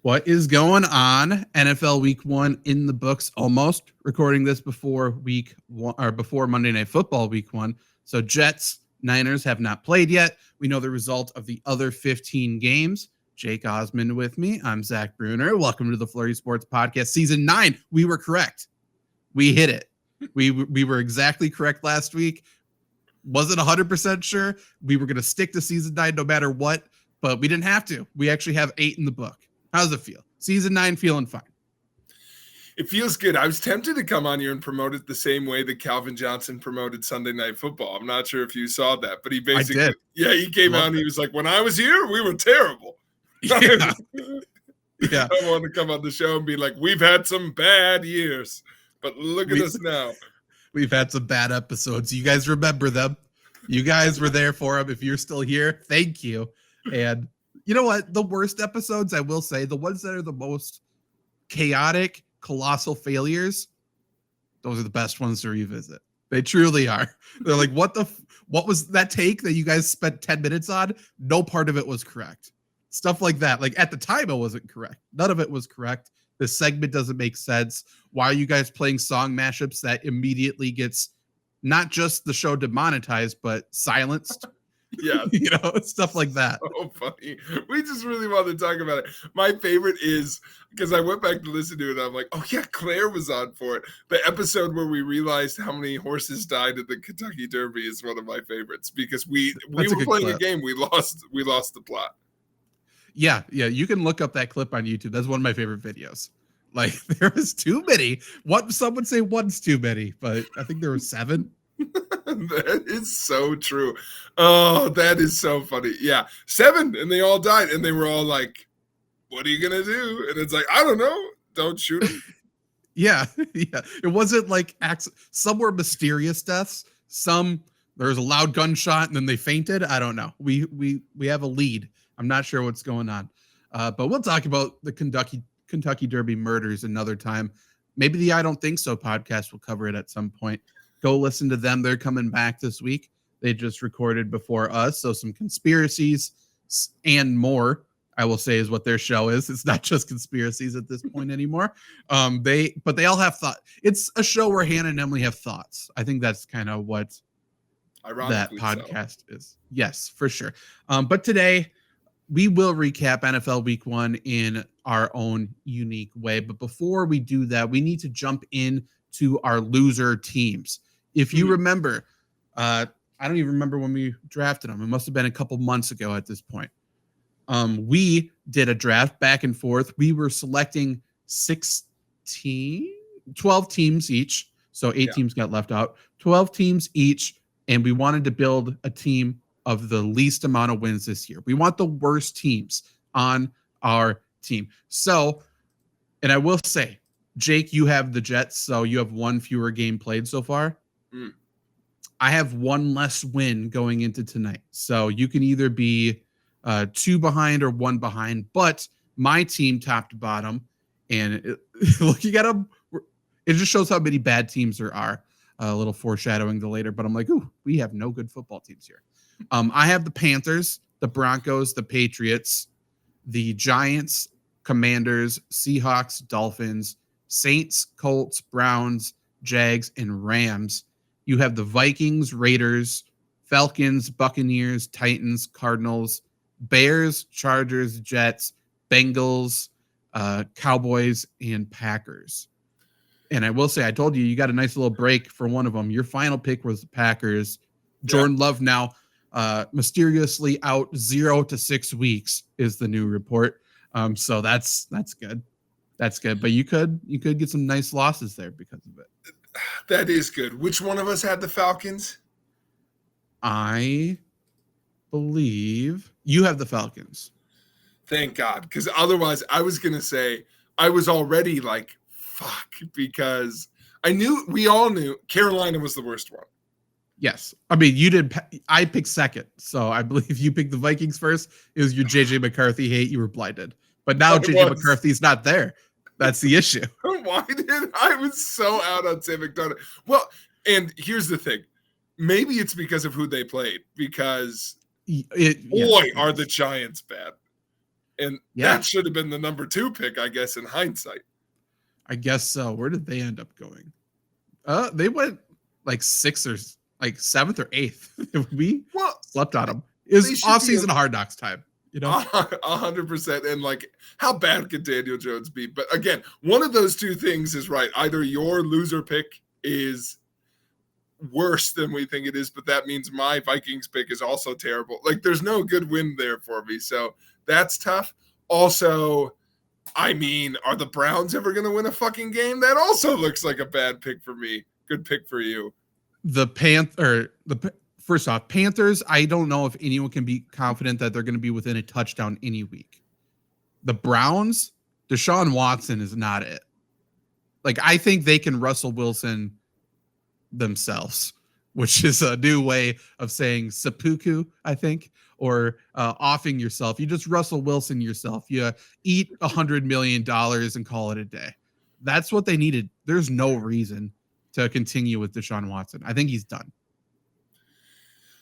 What is going on? NFL Week 1 in the books, almost. Recording this before Week 1 or before Monday Night Football Week 1. So Jets, Niners have not played yet. We know the result of the other 15 games. Jake Osmond with me. I'm Zach Bruner. Welcome to the FlurrySports Podcast, Season 9. We were correct. We hit it. We were exactly correct last week. Wasn't 100% sure. We were going to stick to Season 9 no matter what, but we didn't have to. We actually have 8 in the book. How's it feel? Season 9 feeling fine. It feels good. I was tempted to come on here and promote it the same way that Calvin Johnson promoted Sunday Night Football. I'm not sure if you saw that, but he basically, he came out and he was like, when I was here, we were terrible. Yeah. Yeah. I want to come on the show and be like, we've had some bad years, but look at us now. We've had some bad episodes. You guys remember them. You guys were there for them. If you're still here, thank you. And you know what? The worst episodes, I will say, the ones that are the most chaotic, colossal failures, those are the best ones to revisit. They truly are. They're like, what was that take that you guys spent 10 minutes on? No part of it was correct. Stuff like that. Like at the time, it wasn't correct. None of it was correct. The segment doesn't make sense. Why are you guys playing song mashups that immediately gets not just the show demonetized, but silenced? Yeah, stuff like that. So funny. We just really want to talk about it. My favorite is because I went back to listen to it. And I'm like, oh yeah, Claire was on for it. The episode where we realized how many horses died at the Kentucky Derby is one of my favorites because we were playing a game. We lost the plot. Yeah. You can look up that clip on YouTube. That's one of my favorite videos. Like there was too many. Some would say one's too many, but I think there were 7. That is so true. Oh, that is so funny. Yeah, 7, and they all died, and they were all like, "What are you gonna do?" And it's like, I don't know. Don't shoot them. Yeah. It wasn't like some were mysterious deaths. Some there was a loud gunshot, and then they fainted. I don't know. We have a lead. I'm not sure what's going on, but we'll talk about the Kentucky Derby murders another time. Maybe the I Don't Think So podcast will cover it at some point. Go listen to them. They're coming back this week. They just recorded before us. So some conspiracies and more, I will say, is what their show is. It's not just conspiracies at this point anymore. They all have thought. It's a show where Hannah and Emily have thoughts. I think that's kind of what that podcast is. Yes, for sure. But today we will recap NFL Week 1 in our own unique way. But before we do that, we need to jump in to our loser teams. If you remember, I don't even remember when we drafted them. It must have been a couple months ago at this point. We did a draft back and forth. We were selecting 12 teams each. So 8 teams got left out, 12 teams each. And we wanted to build a team of the least amount of wins this year. We want the worst teams on our team. So, and I will say, Jake, you have the Jets, so you have 1 fewer game played so far. I have 1 less win going into tonight. So you can either be 2 behind or 1 behind. But my team, top to bottom, and looking at them, it just shows how many bad teams there are. A little foreshadowing to later, but I'm like, ooh, we have no good football teams here. I have the Panthers, the Broncos, the Patriots, the Giants, Commanders, Seahawks, Dolphins, Saints, Colts, Browns, Jags, and Rams. You have the Vikings, Raiders, Falcons, Buccaneers, Titans, Cardinals, Bears, Chargers, Jets, Bengals, Cowboys, and Packers. And I will say, I told you got a nice little break for one of them. Your final pick was the Packers. Jordan Love now mysteriously out 0 to 6 weeks is the new report. So that's good. That's good. But you could get some nice losses there because of it. That is good. Which one of us had the Falcons? I believe you have the Falcons. Thank God. Because otherwise I was going to say I was already like, fuck, because we all knew Carolina was the worst one. Yes. I mean, I picked second. So I believe you picked the Vikings first. It was your JJ McCarthy hate. You were blinded. But now JJ McCarthy's not there. That's the issue. Why did I was so out on Sam McDonough? Well, and here's the thing. Maybe it's because of who they played, because are the Giants bad? And that should have been the number 2 pick, I guess, in hindsight. I guess so. Where did they end up going? They went like 6th or like 7th or 8th. We slept on them. It was off-season Hard Knocks time. 100%. And like, how bad could Daniel Jones be? But again, one of those two things is right. Either your loser pick is worse than we think it is, but that means my Vikings pick is also terrible. Like, there's no good win there for me. So that's tough. Also, I mean, are the Browns ever going to win a fucking game? That also looks like a bad pick for me. Good pick for you. First off, Panthers, I don't know if anyone can be confident that they're going to be within a touchdown any week. The Browns, Deshaun Watson is not it. Like, I think they can Russell Wilson themselves, which is a new way of saying seppuku, I think, or offing yourself. You just Russell Wilson yourself. You eat $100 million and call it a day. That's what they needed. There's no reason to continue with Deshaun Watson. I think he's done.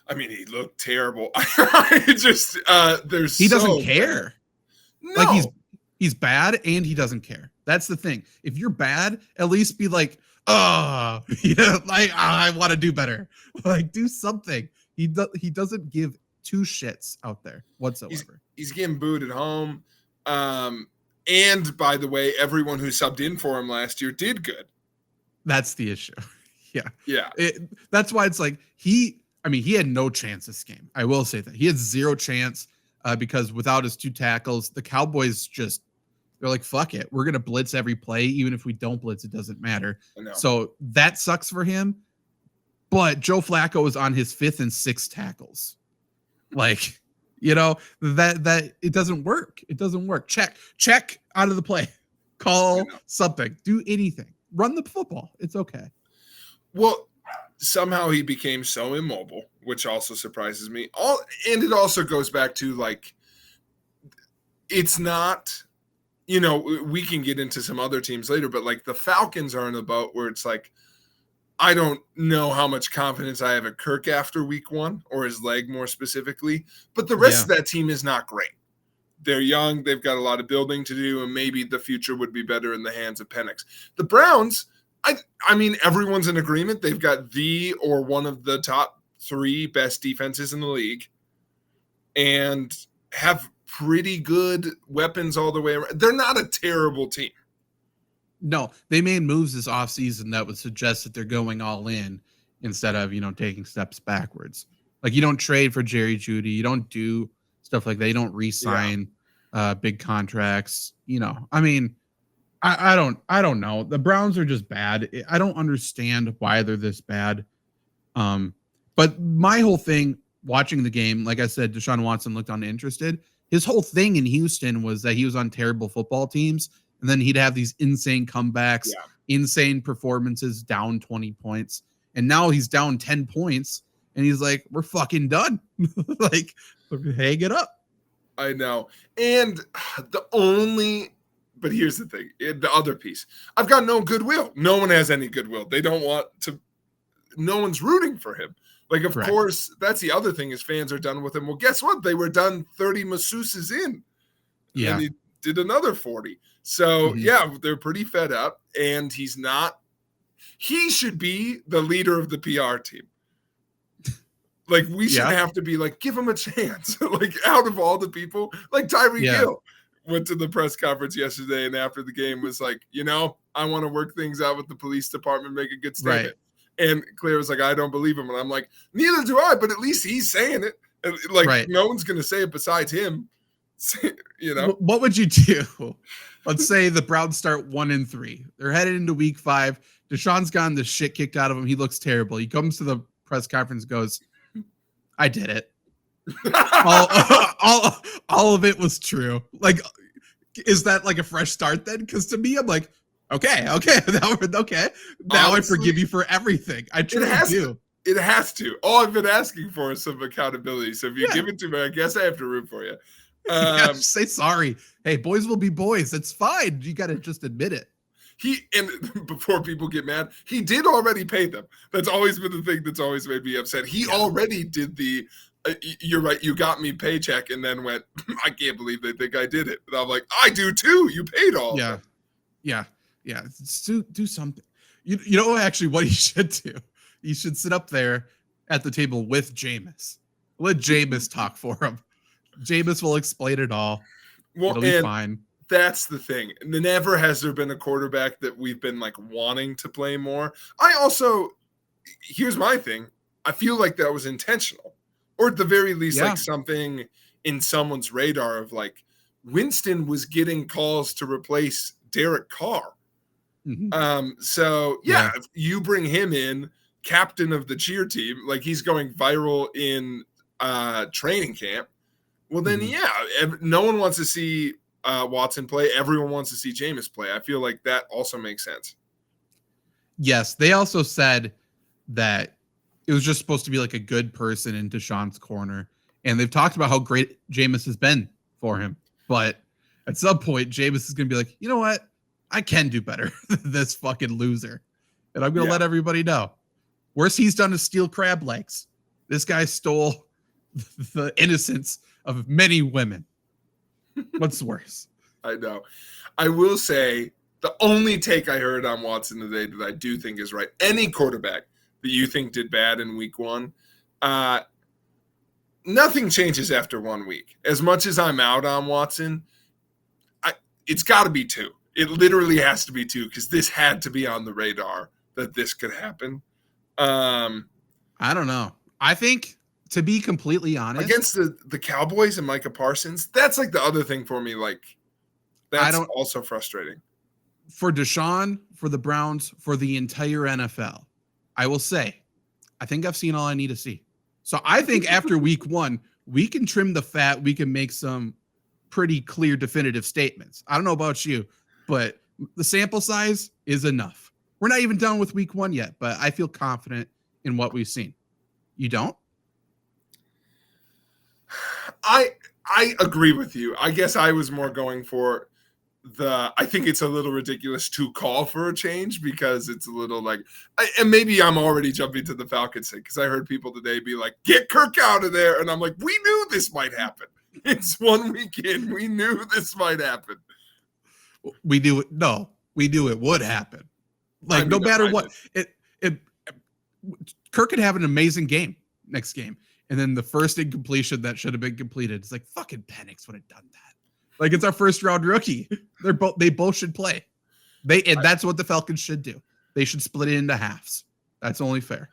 I mean, he looked terrible. He doesn't care. No. Like, he's bad and he doesn't care. That's the thing. If you're bad, at least be like, I want to do better. Like, do something. He doesn't give 2 shits out there whatsoever. He's getting booed at home. And by the way, everyone who subbed in for him last year did good. That's the issue. Yeah. That's why it's like he had no chance this game. I will say that. He had 0 chance because without his 2 tackles, the Cowboys they're like, fuck it. We're going to blitz every play. Even if we don't blitz, it doesn't matter. So that sucks for him. But Joe Flacco is on his 5th and 6th tackles. Like, that it doesn't work. It doesn't work. Check out of the play. Call something. Do anything. Run the football. It's okay. Well, somehow he became so immobile, which also surprises me. And it also goes back to, like, it's not, we can get into some other teams later, but like the Falcons are in a boat where it's like, I don't know how much confidence I have at Kirk after week 1, or his leg more specifically, but the rest of that team is not great. They're young. They've got a lot of building to do, and maybe the future would be better in the hands of Penix. The Browns, I mean, everyone's in agreement. They've got one of the top 3 best defenses in the league and have pretty good weapons all the way around. They're not a terrible team. No, they made moves this offseason that would suggest that they're going all in instead of, taking steps backwards. Like, you don't trade for Jerry Jeudy. You don't do stuff like that. You don't re-sign big contracts. I mean, I don't know. The Browns are just bad. I don't understand why they're this bad. But my whole thing watching the game, like I said, Deshaun Watson looked uninterested. His whole thing in Houston was that he was on terrible football teams, and then he'd have these insane comebacks, insane performances, down 20 points. And now he's down 10 points, and he's like, we're fucking done. Like, hang it up. I know. And but here's the thing, the other piece. I've got no goodwill. No one has any goodwill. They don't want to. No one's rooting for him. Like, of course, that's the other thing is fans are done with him. Well, guess what? They were done 30 masseuses in. Yeah. And he did another 40. So, they're pretty fed up. And he should be the leader of the PR team. Like, we should have to be like, give him a chance. Like, out of all the people, like Tyreek Hill went to the press conference yesterday and after the game was like, I want to work things out with the police department, make a good statement. Right. And Claire was like, I don't believe him. And I'm like, neither do I, but at least he's saying it. And like, no one's going to say it besides him. What would you do? Let's say the Browns start 1-3. They're headed into week 5. Deshaun's gotten the shit kicked out of him. He looks terrible. He comes to the press conference, goes, I did it. all of it was true. Like, is that like a fresh start then? Because to me, I'm like, okay. Now I forgive you for everything. I truly do. It has to. All I've been asking for is some accountability. So if you give it to me, I guess I have to root for you. Say sorry. Hey, boys will be boys. It's fine. You got to just admit it. Before people get mad, he did already pay them. That's always been the thing that's always made me upset. He already did the you're right, you got me paycheck, and then went, I can't believe they think I did it. And I'm like, I do too. You paid all of them. Yeah. Do something. You know actually what he should do? He should sit up there at the table with Jameis. Let Jameis talk for him. Jameis will explain it all. Well, it'll be fine. That's the thing. Never has there been a quarterback that we've been like wanting to play more. Here's my thing. I feel like that was intentional, or at the very least, like something in someone's radar of like Winston was getting calls to replace Derek Carr. Mm-hmm. If you bring him in, captain of the cheer team, like he's going viral in training camp. Well, then, no one wants to see Watson play. Everyone wants to see Jameis play. I feel like that also makes sense. Yes, they also said that it was just supposed to be like a good person in Deshaun's corner. And they've talked about how great Jameis has been for him. But at some point, Jameis is going to be like, you know what? I can do better than this fucking loser. And I'm going to let everybody know. Worst he's done is steal crab legs. This guy stole the innocence of many women. What's worse? I know. I will say the only take I heard on Watson today that I do think is right. Any quarterback that you think did bad in week one, nothing changes after 1 week. As much as I'm out on Watson, it's got to be 2. It literally has to be 2 because this had to be on the radar that this could happen. I don't know. I think, to be completely honest, against the Cowboys and Micah Parsons, that's like the other thing for me. Like, that's also frustrating. For Deshaun, for the Browns, for the entire NFL, I will say, I think I've seen all I need to see. So I think after week 1, we can trim the fat. We can make some pretty clear, definitive statements. I don't know about you, but the sample size is enough. We're not even done with week 1 yet, but I feel confident in what we've seen. You don't? I agree with you. I guess I was more going for I think it's a little ridiculous to call for a change because it's a little like, and maybe I'm already jumping to the Falcons thing because I heard people today be like, get Kirk out of there. And I'm like, we knew this might happen. It's 1 week in. We knew this might happen. We knew it. No, we knew it would happen. Like, no matter what, Kirk could have an amazing game next game. And then the first incompletion that should have been completed, it's like, fucking Penix would have done that. Like, it's our first round rookie. They both should play. That's what the Falcons should do. They should split it into halves. That's only fair.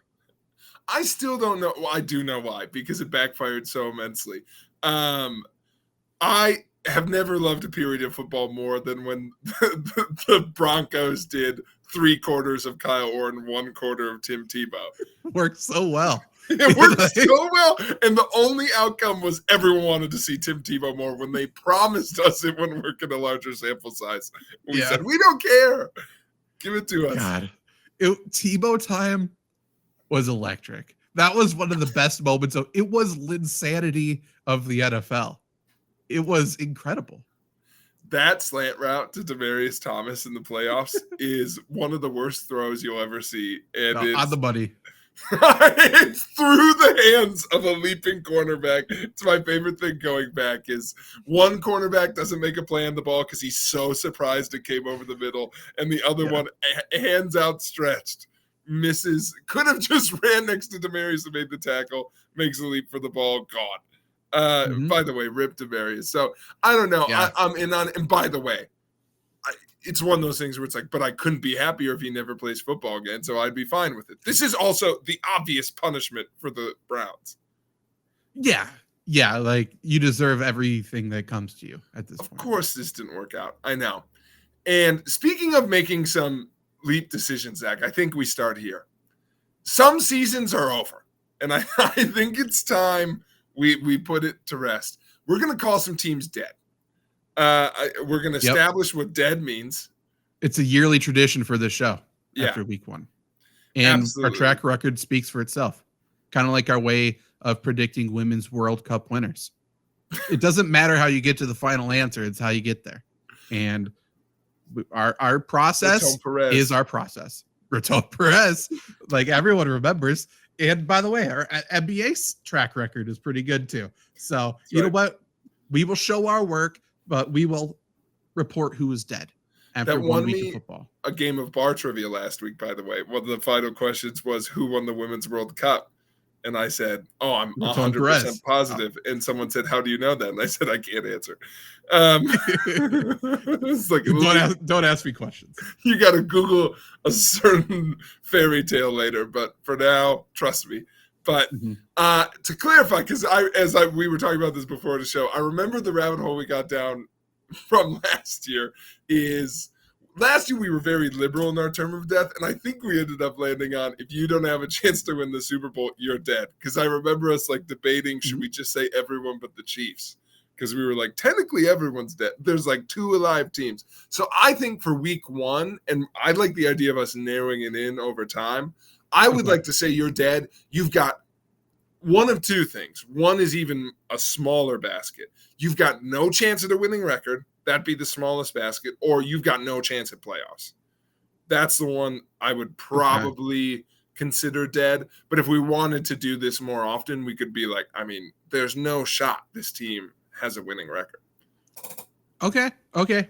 I still don't know. Well, I do know why, because it backfired so immensely. I have never loved a period of football more than when the Broncos did 3 quarters of Kyle Orton, 1 quarter of Tim Tebow. Worked so well. It worked so well. And the only outcome was everyone wanted to see Tim Tebow more when they promised us it wouldn't work in a larger sample size. We said, we don't care. Give it to us. God. Tebow time was electric. That was one of the best moments. It was Linsanity of the NFL. It was incredible. That slant route to Demaryius Thomas in the playoffs is one of the worst throws you'll ever see. And it's on the money. It's through the hands of a leaping cornerback. It's my favorite thing going back is one cornerback doesn't make a play on the ball because he's so surprised it came over the middle, and the other one, hands outstretched, misses. Could have just ran next to Demaryius and made the tackle, makes a leap for the ball, gone. By the way, rip Demaryius. So I don't know. Yeah. I'm in on. And by the way, it's one of those things where it's like, but I couldn't be happier if he never plays football again, so I'd be fine with it. This is also the obvious punishment for the Browns. Yeah, like you deserve everything that comes to you at this point. Of course this didn't work out. I know. And speaking of making some leap decisions, Zach, I think we start here. Some seasons are over, and I think it's time we put it to rest. We're going to call some teams dead. We're going to establish what dead means. It's a yearly tradition for this show after week 1. And our track record speaks for itself. Kind of like our way of predicting women's World Cup winners. It doesn't matter how you get to the final answer. It's how you get there. And Our process is our process. Raton Perez, like everyone remembers. And by the way, our NBA track record is pretty good too. So you know what? We will show our work, but we will report who is dead after 1 week of football. A game of bar trivia last week, by the way. One of the final questions was who won the Women's World Cup? And I said, "Oh, I'm 100% positive." And someone said, "How do you know that?" And I said, "I can't answer." It's like, don't ask me questions. You got to Google a certain fairy tale later, but for now, trust me. But to clarify, because we were talking about this before the show, I remember the rabbit hole we got down from last year is. Last year, we were very liberal in our term of death, and I think we ended up landing on, if you don't have a chance to win the Super Bowl, you're dead. Because I remember us, like, debating, should we just say everyone but the Chiefs? Because we were like, technically, everyone's dead. There's, like, 2 alive teams. So I think for week 1, and I like the idea of us narrowing it in over time, I would like to say you're dead. You've got one of 2 things. One is even a smaller basket. You've got no chance at a winning record. That'd be the smallest basket, or you've got no chance at playoffs. That's the one I would probably consider dead. But if we wanted to do this more often, we could be like, I mean, there's no shot this team has a winning record. Okay.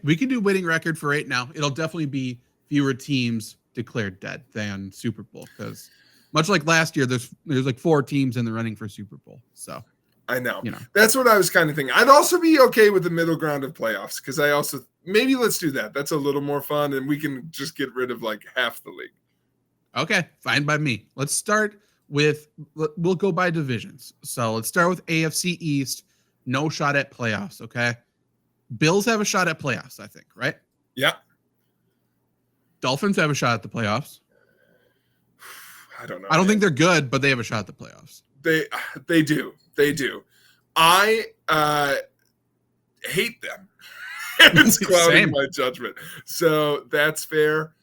We can do winning record for 8 now. It'll definitely be fewer teams declared dead than Super Bowl, because much like last year, there's like 4 teams in the running for Super Bowl. So I know. That's what I was kind of thinking. I'd also be okay with the middle ground of playoffs, because I also maybe let's do that. That's a little more fun, and we can just get rid of like half the league. Okay, fine by me. Let's start with, we'll go by divisions. So let's start with AFC East. No shot at playoffs. Okay, Bills have a shot at playoffs, I think, right? Yeah. Dolphins have a shot at the playoffs. I don't know. I don't think they're good, but they have a shot at the playoffs. They do. I hate them. It's clouding my judgment. So that's fair.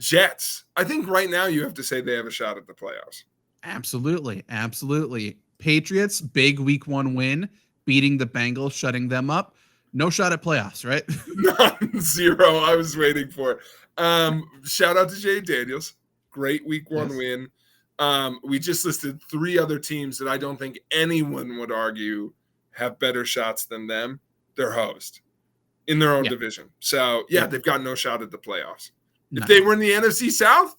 Jets. I think right now you have to say they have a shot at the playoffs. Absolutely. Patriots, big week 1 win, beating the Bengals, shutting them up. No shot at playoffs, right? None, 0. I was waiting for it. Shout out to Jay Daniels. Great week 1 win. We just listed 3 other teams that I don't think anyone would argue have better shots than them. They're host in their own division. So, they've got no shot at the playoffs. If they were in the NFC South,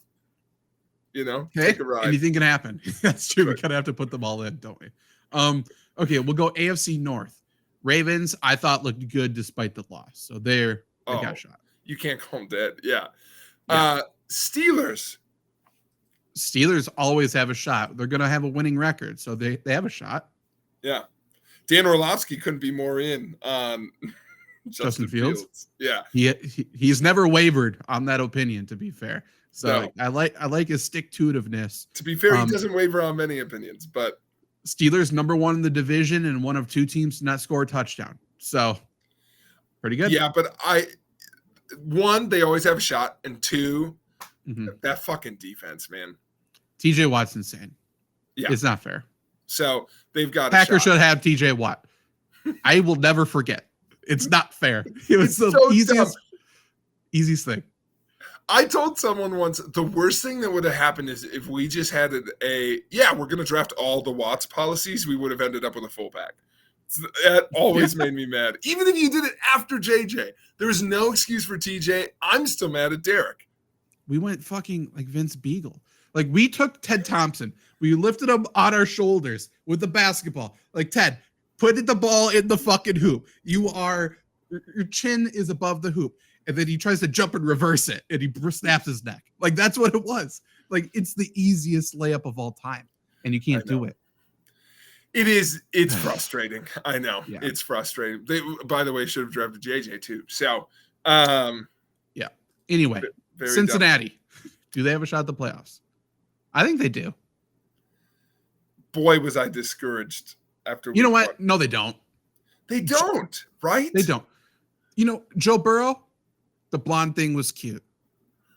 take a ride. Anything can happen. That's true. We kind of have to put them all in, don't we? Okay, we'll go AFC North. Ravens, I thought looked good despite the loss. So they got a shot. You can't call them dead. Yeah. Steelers always have a shot. They're going to have a winning record, so they have a shot. Yeah. Dan Orlovsky couldn't be more in on Justin Fields. Yeah. He's never wavered on that opinion, to be fair. So I like his stick-to-itiveness. To be fair, he doesn't waver on many opinions, but Steelers number 1 in the division and one of 2 teams to not score a touchdown. So pretty good. Yeah, but 1, they always have a shot, and 2, that fucking defense, man. TJ Watt's insane. Yeah. It's not fair. So they've got Packers should have TJ Watt. I will never forget. It's not fair. It was the easiest thing. I told someone once the worst thing that would have happened is if we just had we're going to draft all the Watts policies, we would have ended up with a fullback. That always made me mad. Even if you did it after JJ, there was no excuse for TJ. I'm still mad at Derek. We went fucking like Vince Beagle. Like, we took Ted Thompson. We lifted him on our shoulders with the basketball. Like, Ted, put the ball in the fucking hoop. Your chin is above the hoop. And then he tries to jump and reverse it, and he snaps his neck. Like, that's what it was. Like, it's the easiest layup of all time, and you can't do it. It's frustrating. I know. Yeah. It's frustrating. They, by the way, should have drafted JJ too. So, yeah. Anyway, Cincinnati. Dumb. Do they have a shot at the playoffs? I think they do. Boy, was I discouraged after. You know what? No, they don't. They don't, right? They don't. Joe Burrow, the blonde thing was cute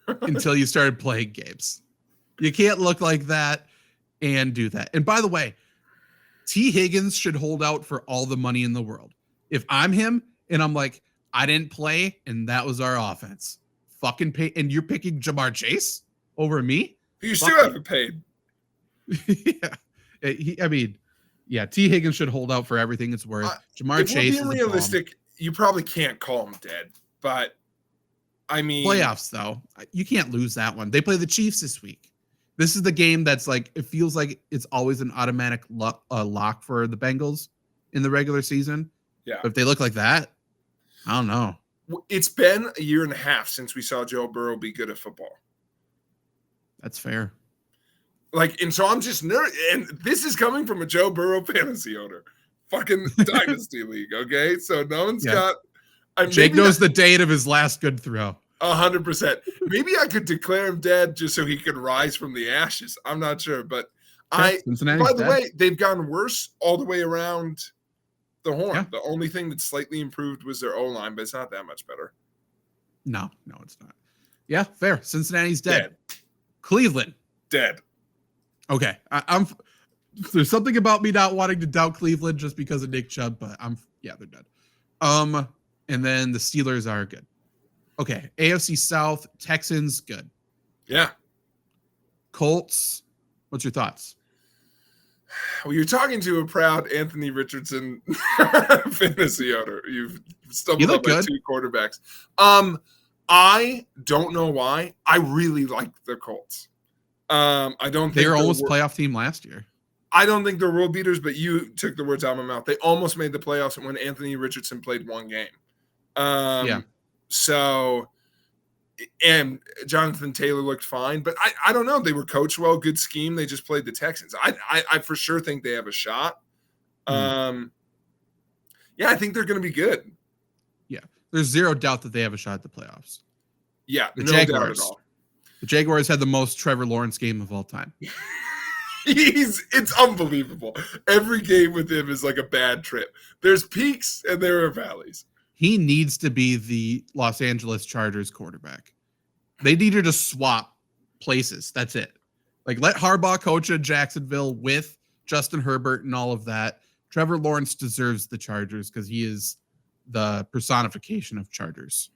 until you started playing games. You can't look like that and do that. And by the way, T. Higgins should hold out for all the money in the world. If I'm him and I'm like, I didn't play, and that was our offense. Fucking pay, and you're picking Jamar Chase over me? You still haven't paid. Yeah. T. Higgins should hold out for everything it's worth. Jamar Chase is realistic. You probably can't call him dead, but I mean, playoffs though, you can't lose that one. They play the Chiefs this week. This is the game that's like, it feels like it's always an automatic lock for the Bengals in the regular season. Yeah. But if they look like that, I don't know. It's been a year and a half since we saw Joe Burrow be good at football. That's fair. And so I'm just nervous. And this is coming from a Joe Burrow fantasy owner. Fucking Dynasty League, okay? So no one's got... Jake knows the date of his last good throw. 100%. Maybe I could declare him dead just so he could rise from the ashes. I'm not sure. But by the way, they've gotten worse all the way around the horn. Yeah. The only thing that slightly improved was their O-line, but it's not that much better. No, it's not. Yeah, fair. Cincinnati's dead. Cleveland. Dead. Okay. There's something about me not wanting to doubt Cleveland just because of Nick Chubb, but they're dead. And then the Steelers are good. Okay. AFC South, Texans, good. Yeah. Colts, what's your thoughts? Well, you're talking to a proud Anthony Richardson fantasy owner. You've stumbled up by two quarterbacks. I don't know why. I really like the Colts. I don't think they were almost playoff team last year. I don't think they're world beaters, but you took the words out of my mouth. They almost made the playoffs when Anthony Richardson played one game. So, and Jonathan Taylor looked fine, but I don't know. They were coached well, good scheme. They just played the Texans. I for sure think they have a shot. I think they're going to be good. Yeah. There's zero doubt that they have a shot at the playoffs. Yeah. No doubt at all. The Jaguars had the most Trevor Lawrence game of all time. It's unbelievable. Every game with him is like a bad trip. There's peaks and there are valleys. He needs to be the Los Angeles Chargers quarterback. They need to just swap places. That's it. Let Harbaugh coach at Jacksonville with Justin Herbert and all of that. Trevor Lawrence deserves the Chargers because he is the personification of Chargers.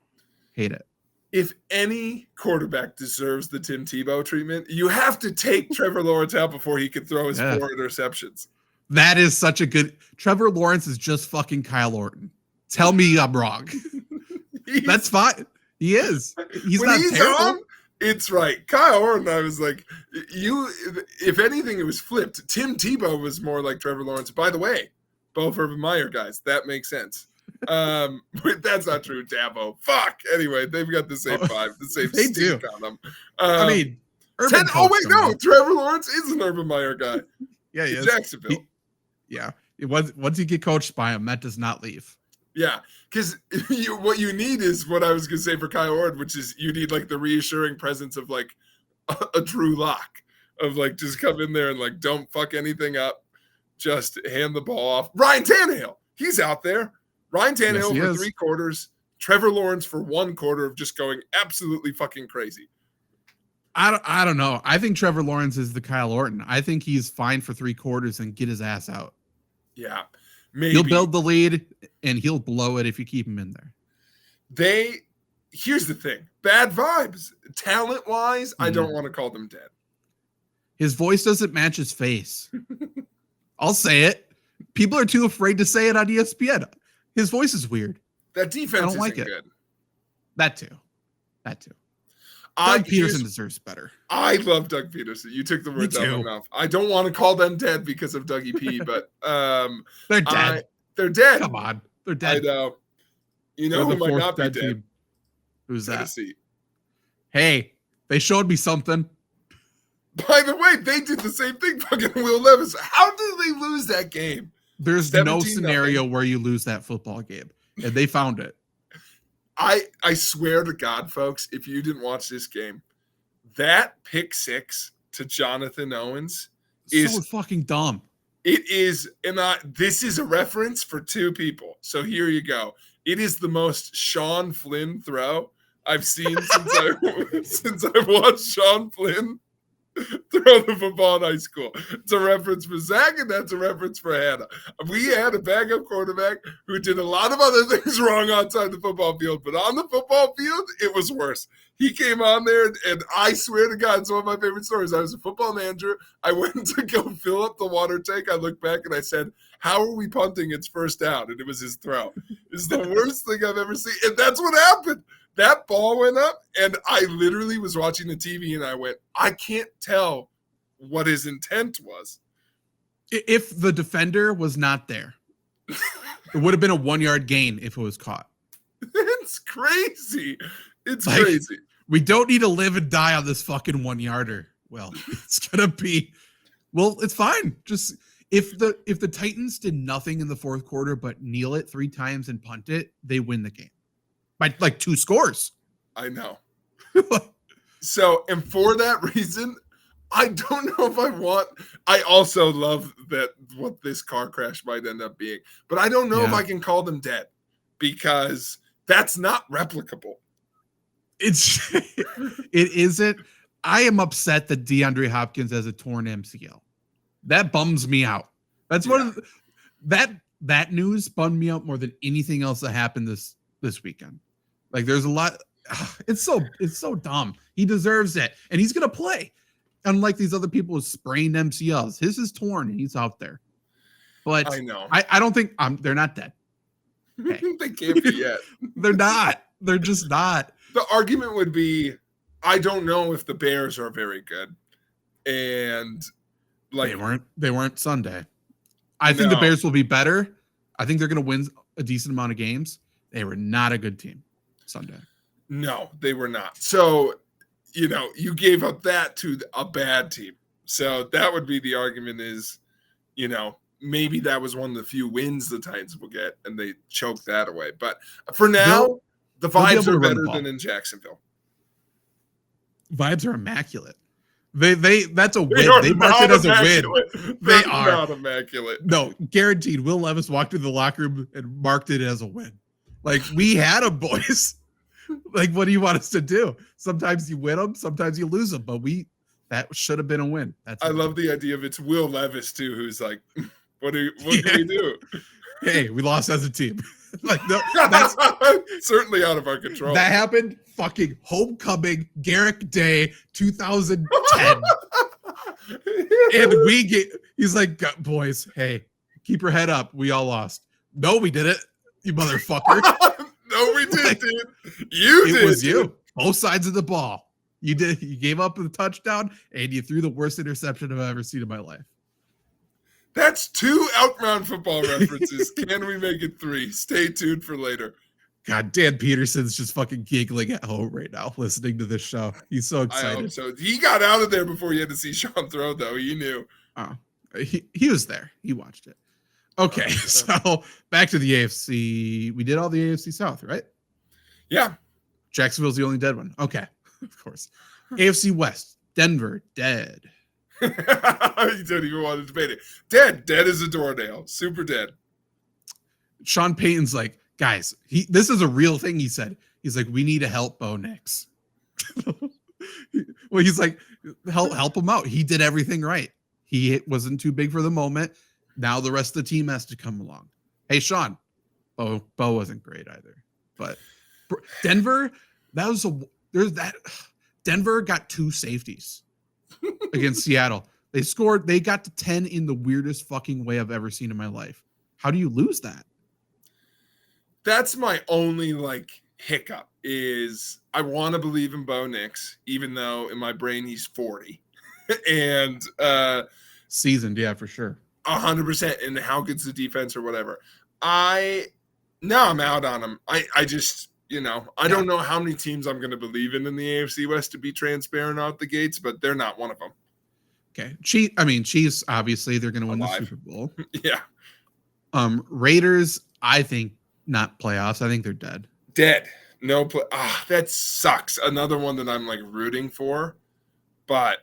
Hate it. If any quarterback deserves the Tim Tebow treatment, you have to take Trevor Lawrence out before he can throw his 4 interceptions. That is such a good... Trevor Lawrence is just fucking Kyle Orton. Tell me I'm wrong. That's fine. He is. He's not terrible. On, it's right. Kyle Orton, I was like, if anything, it was flipped. Tim Tebow was more like Trevor Lawrence. By the way, both Urban Meyer guys. That makes sense. But that's not true. Dabo. Fuck. Anyway, they've got the same vibe, the same stink on them. Trevor Lawrence is an Urban Meyer guy. Yeah, he is. Jacksonville. Once you get coached by him, that does not leave. Yeah, because what you need is what I was going to say for Kyle Orton, which is you need the reassuring presence of a Drew Lock of just come in there and don't fuck anything up, just hand the ball off. Ryan Tannehill, he's out there. Ryan Tannehill for 3 quarters, Trevor Lawrence for 1 quarter of just going absolutely fucking crazy. I don't know. I think Trevor Lawrence is the Kyle Orton. I think he's fine for 3 quarters and get his ass out. Yeah. Maybe. He'll build the lead and he'll blow it if you keep him in there. Here's the thing. Bad vibes. Talent-wise, I don't want to call them dead. His voice doesn't match his face. I'll say it. People are too afraid to say it on ESPN. His voice is weird. That defense isn't good. That too. Doug Peterson deserves better. I love Doug Peterson. You took the words out of my mouth. I don't want to call them dead because of Dougie P, but they're dead. They're dead. Come on. They're dead. I know. You know who might not be dead? Team. Who's that? Tennessee. Hey, they showed me something. By the way, they did the same thing. Fucking Will Levis. How did they lose that game? There's no scenario where you lose that football game, and they found it. I swear to God, folks, if you didn't watch this game, that pick 6 to Jonathan Owens is so fucking dumb. It is, and this is a reference for 2 people. So here you go. It is the most Sean Flynn throw I've seen since I've watched Sean Flynn. throw the football in high school. It's a reference for Zach, and that's a reference for Hannah. We had a backup quarterback who did a lot of other things wrong outside the football field, but on the football field, it was worse. He came on there, and I swear to God, it's one of my favorite stories. I was a football manager. I went to go fill up the water tank. I looked back, and I said, how are we punting? It's first down, and it was his throw. It's the worst thing I've ever seen, and that's what happened. That ball went up, and I literally was watching the TV, and I went, I can't tell what his intent was. If the defender was not there, it would have been a 1-yard gain if it was caught. It's crazy. It's crazy. We don't need to live and die on this fucking 1-yarder. Well, it's going to be – well, it's fine. Just if the Titans did nothing in the fourth quarter but kneel it 3 times and punt it, they win the game. By like 2 scores. I know. So, and for that reason, I don't know if I also love that what this car crash might end up being, but I don't know if I can call them dead because that's not replicable. It isn't. I am upset that DeAndre Hopkins has a torn MCL. That bums me out. That's one of that news bummed me out more than anything else that happened this weekend. Like there's a lot. It's so dumb. He deserves it, and he's gonna play. Unlike these other people with sprained MCLs, his is torn and he's out there. But I know. I don't think they're not dead. Okay. They can't be yet. They're not. They're just not. The argument would be, I don't know if the Bears are very good, and like they weren't Sunday. I think the Bears will be better. I think they're gonna win a decent amount of games. They were not a good team Sunday. No, they were not. So, you gave up that to a bad team. So that would be the argument is, maybe that was one of the few wins the Titans will get, and they choked that away. But for now, the vibes are better than in Jacksonville. Vibes are immaculate. That's a win. They marked it as a win. They are not immaculate. No, guaranteed. Will Levis walked into the locker room and marked it as a win. Like, we had them, boys. Like, what do you want us to do? Sometimes you win them, sometimes you lose them. But that should have been a win. I love the idea of it's Will Levis too, who's like, what do we do? Hey, we lost as a team. Like, no, that's certainly out of our control. That happened fucking homecoming Garrick Day 2010. And he's like, boys, hey, keep your head up. We all lost. No, we didn't. You motherfucker. No, we did, dude. It was you. Both sides of the ball. You did. You gave up the touchdown, and you threw the worst interception I've ever seen in my life. That's 2 Outground football references. Can we make it 3? Stay tuned for later. God, Dan Peterson's just fucking giggling at home right now, listening to this show. He's so excited. I hope so. He got out of there before he had to see Sean throw, though. He knew. Oh, he was there. He watched it. Okay, so back to the AFC. We did all the AFC South, right? Yeah. Jacksonville's the only dead one. Okay, of course. AFC West, Denver, dead. You don't even want to debate it. Dead as a doornail. Super dead. Sean Payton's like, guys, this is a real thing, he said. He's like, we need to help Bo Nix. Well, he's like, help him out. He did everything right. He wasn't too big for the moment. Now the rest of the team has to come along. Hey, Sean, Bo wasn't great either. But Denver, Denver got 2 safeties against Seattle. They got to 10 in the weirdest fucking way I've ever seen in my life. How do you lose that? That's my only hiccup is I want to believe in Bo Nix, even though in my brain he's 40. And seasoned, yeah, for sure. 100%. And how good's the defense or whatever. I'm out on him. I just, I don't know how many teams I'm going to believe in the AFC West to be transparent out the gates, but they're not one of them. Okay. Chiefs, obviously, they're going to win the Super Bowl. Yeah. Raiders, I think not playoffs. I think they're dead. Dead. No play. That sucks. Another one that I'm rooting for, but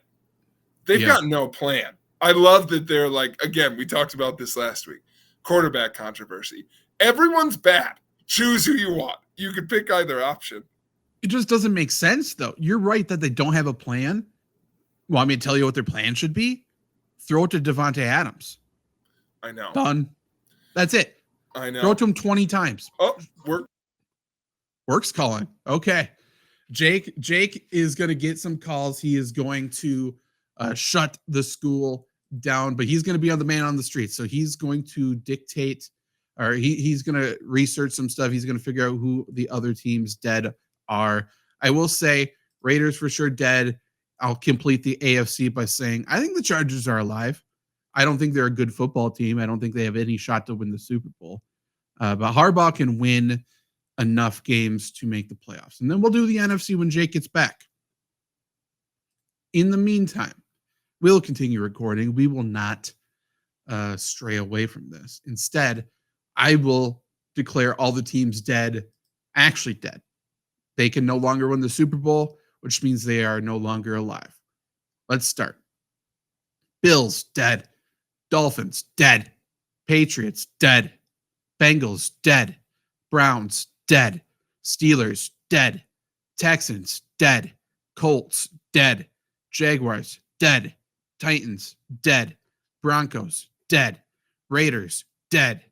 they've got no plan. I love that they're again, we talked about this last week, quarterback controversy. Everyone's bad. Choose who you want. You can pick either option. It just doesn't make sense, though. You're right that they don't have a plan. Want me to tell you what their plan should be? Throw it to Devontae Adams. I know. Done. That's it. I know. Throw it to him 20 times. Oh, Work's calling. Okay. Jake is going to get some calls. He is going to shut the school down, but he's going to be on the man on the street. So he's going to dictate, or he's going to research some stuff. He's going to figure out who the other teams dead are. I will say Raiders for sure dead. I'll complete the AFC by saying I think the Chargers are alive. I don't think they're a good football team. I don't think they have any shot to win the Super Bowl. But Harbaugh can win enough games to make the playoffs. And then we'll do the NFC when Jake gets back. In the meantime, we'll continue recording. We will not stray away from this. Instead, I will declare all the teams dead, actually dead. They can no longer win the Super Bowl, which means they are no longer alive. Let's start. Bills, dead. Dolphins, dead. Patriots, dead. Bengals, dead. Browns, dead. Steelers, dead. Texans, dead. Colts, dead. Jaguars, dead. Titans, dead. Broncos, dead. Raiders, dead.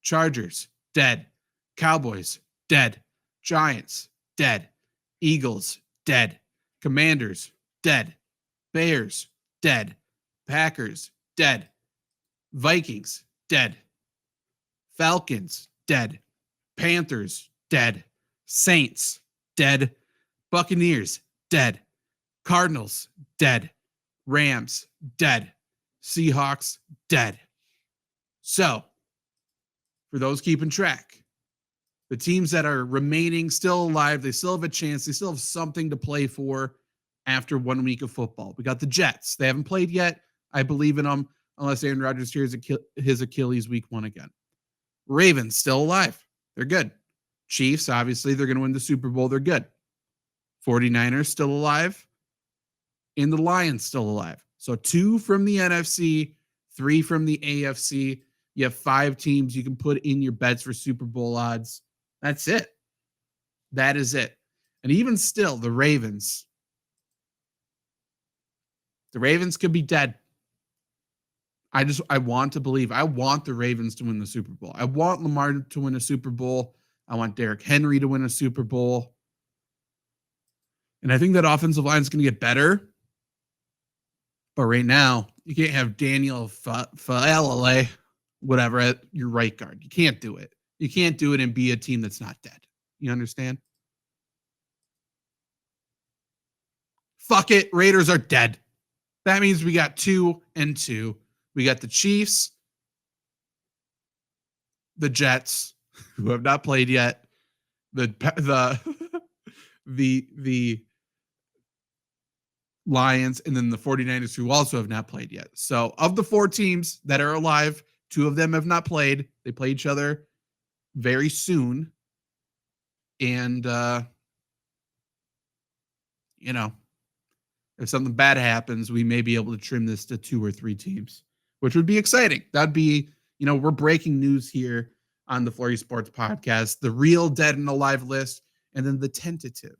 Chargers, dead. Cowboys, dead. Giants, dead. Eagles, dead. Commanders, dead. Bears, dead. Packers, dead. Vikings, dead. Falcons, dead. Panthers, dead. Saints, dead. Buccaneers, dead. Cardinals, dead. Rams, dead. Seahawks, dead. So, for those keeping track, the teams that are remaining still alive, they still have a chance. They still have something to play for after 1 week of football. We got the Jets. They haven't played yet. I believe in them unless Aaron Rodgers tears his Achilles week 1 again. Ravens still alive. They're good. Chiefs, obviously, they're going to win the Super Bowl. They're good. 49ers still alive. And the Lions still alive. So 2 from the NFC, 3 from the AFC. You have 5 teams you can put in your bets for Super Bowl odds. That's it. That is it. And even still, the Ravens could be dead. I want to believe. I want the Ravens to win the Super Bowl. I want Lamar to win a Super Bowl. I want Derrick Henry to win a Super Bowl. And I think that offensive line is going to get better. But right now, you can't have Daniel Faalele, whatever, at your right guard. You can't do it. You can't do it and be a team that's not dead. You understand? Fuck it. Raiders are dead. That means we got 2-2. We got the Chiefs, the Jets, who have not played yet, the Lions, and then the 49ers, who also have not played yet. So of the 4 teams that are alive, 2 of them have not played. They play each other very soon. And, if something bad happens, we may be able to trim this to 2 or 3 teams, which would be exciting. That'd be, we're breaking news here on the FlurrySports podcast, the real dead and alive list, and then the tentative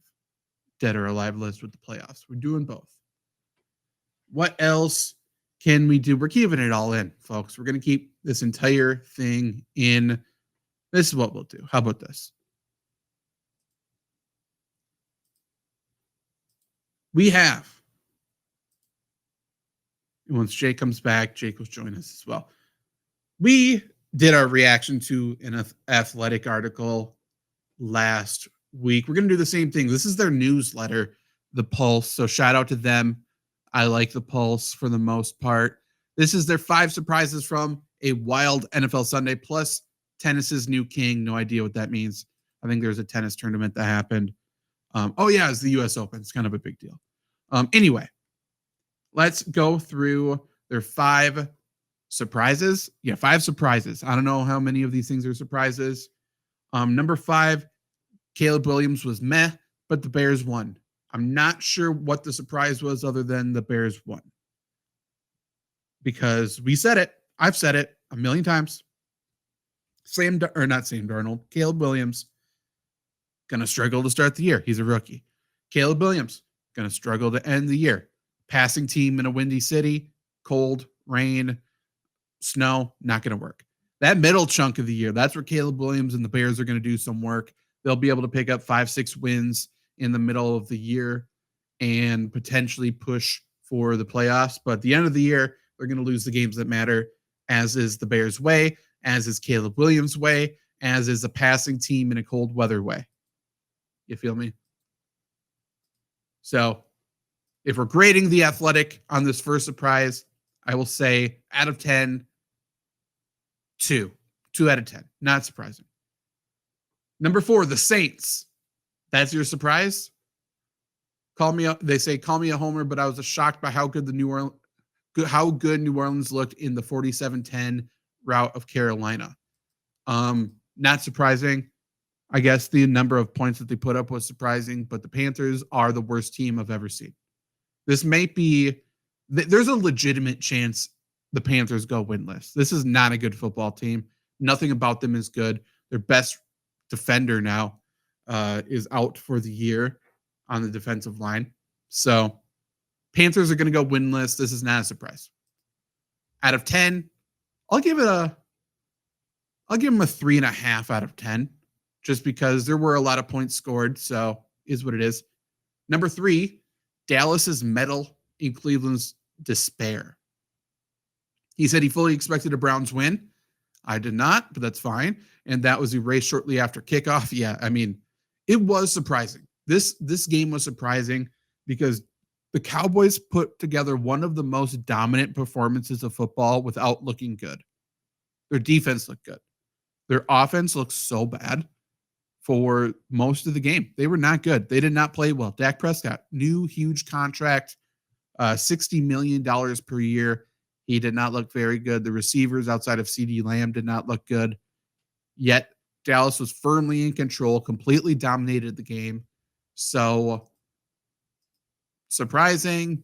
dead or alive list with the playoffs. We're doing both. What else can we do? We're keeping it all in, folks. We're going to keep this entire thing in. This is what we'll do. How about this? We have, once Jake comes back, Jake will join us as well. We did our reaction to an athletic article last week. We're going to do the same thing. This is their newsletter, The Pulse. So shout out to them. I like The Pulse for the most part. This is their 5 surprises from a wild NFL Sunday, plus tennis's new king. No idea what that means. I think there's a tennis tournament that happened. It's the US Open. It's kind of a big deal. Anyway, let's go through their 5 surprises. Yeah, 5 surprises. I don't know how many of these things are surprises. Number 5, Caleb Williams was meh, but the Bears won. I'm not sure what the surprise was other than the Bears won. Because we said it. I've said it a million times. Not Sam Darnold. Caleb Williams going to struggle to start the year. He's a rookie. Caleb Williams going to struggle to end the year. Passing team in a windy city, cold, rain, snow, not going to work. That middle chunk of the year, that's where Caleb Williams and the Bears are going to do some work. They'll be able to pick up 5-6 wins in the middle of the year and potentially push for the playoffs. But at the end of the year, they're going to lose the games that matter, as is the Bears' way, as is Caleb Williams' way, as is a passing team in a cold weather way. You feel me? So if we're grading the Athletic on this first surprise, I will say out of 10, 2. 2 out of 10. Not surprising. Number 4, the Saints. That's your surprise? They say call me a homer, but I was shocked by how good New Orleans looked in the 47-10 rout of Carolina. Not surprising. I guess the number of points that they put up was surprising, but the Panthers are the worst team I've ever seen. This might be, there's a legitimate chance the Panthers go winless. This is not a good football team. Nothing about them is good. Their best defender now is out for the year on the defensive line. So Panthers are going to go winless. This is not a surprise. Out of 10, I'll give them a 3.5 out of 10, just because there were a lot of points scored. So is what it is. Number 3, Dallas's meddle in Cleveland's despair. He said he fully expected a Browns win. I did not, but that's fine. And that was erased shortly after kickoff. Yeah, I mean, it was surprising. This game was surprising because the Cowboys put together one of the most dominant performances of football without looking good. Their defense looked good. Their offense looked so bad for most of the game. They were not good. They did not play well. Dak Prescott, new huge contract, $60 million per year. He did not look very good. The receivers outside of CeeDee Lamb did not look good. Yet Dallas was firmly in control, completely dominated the game. So surprising.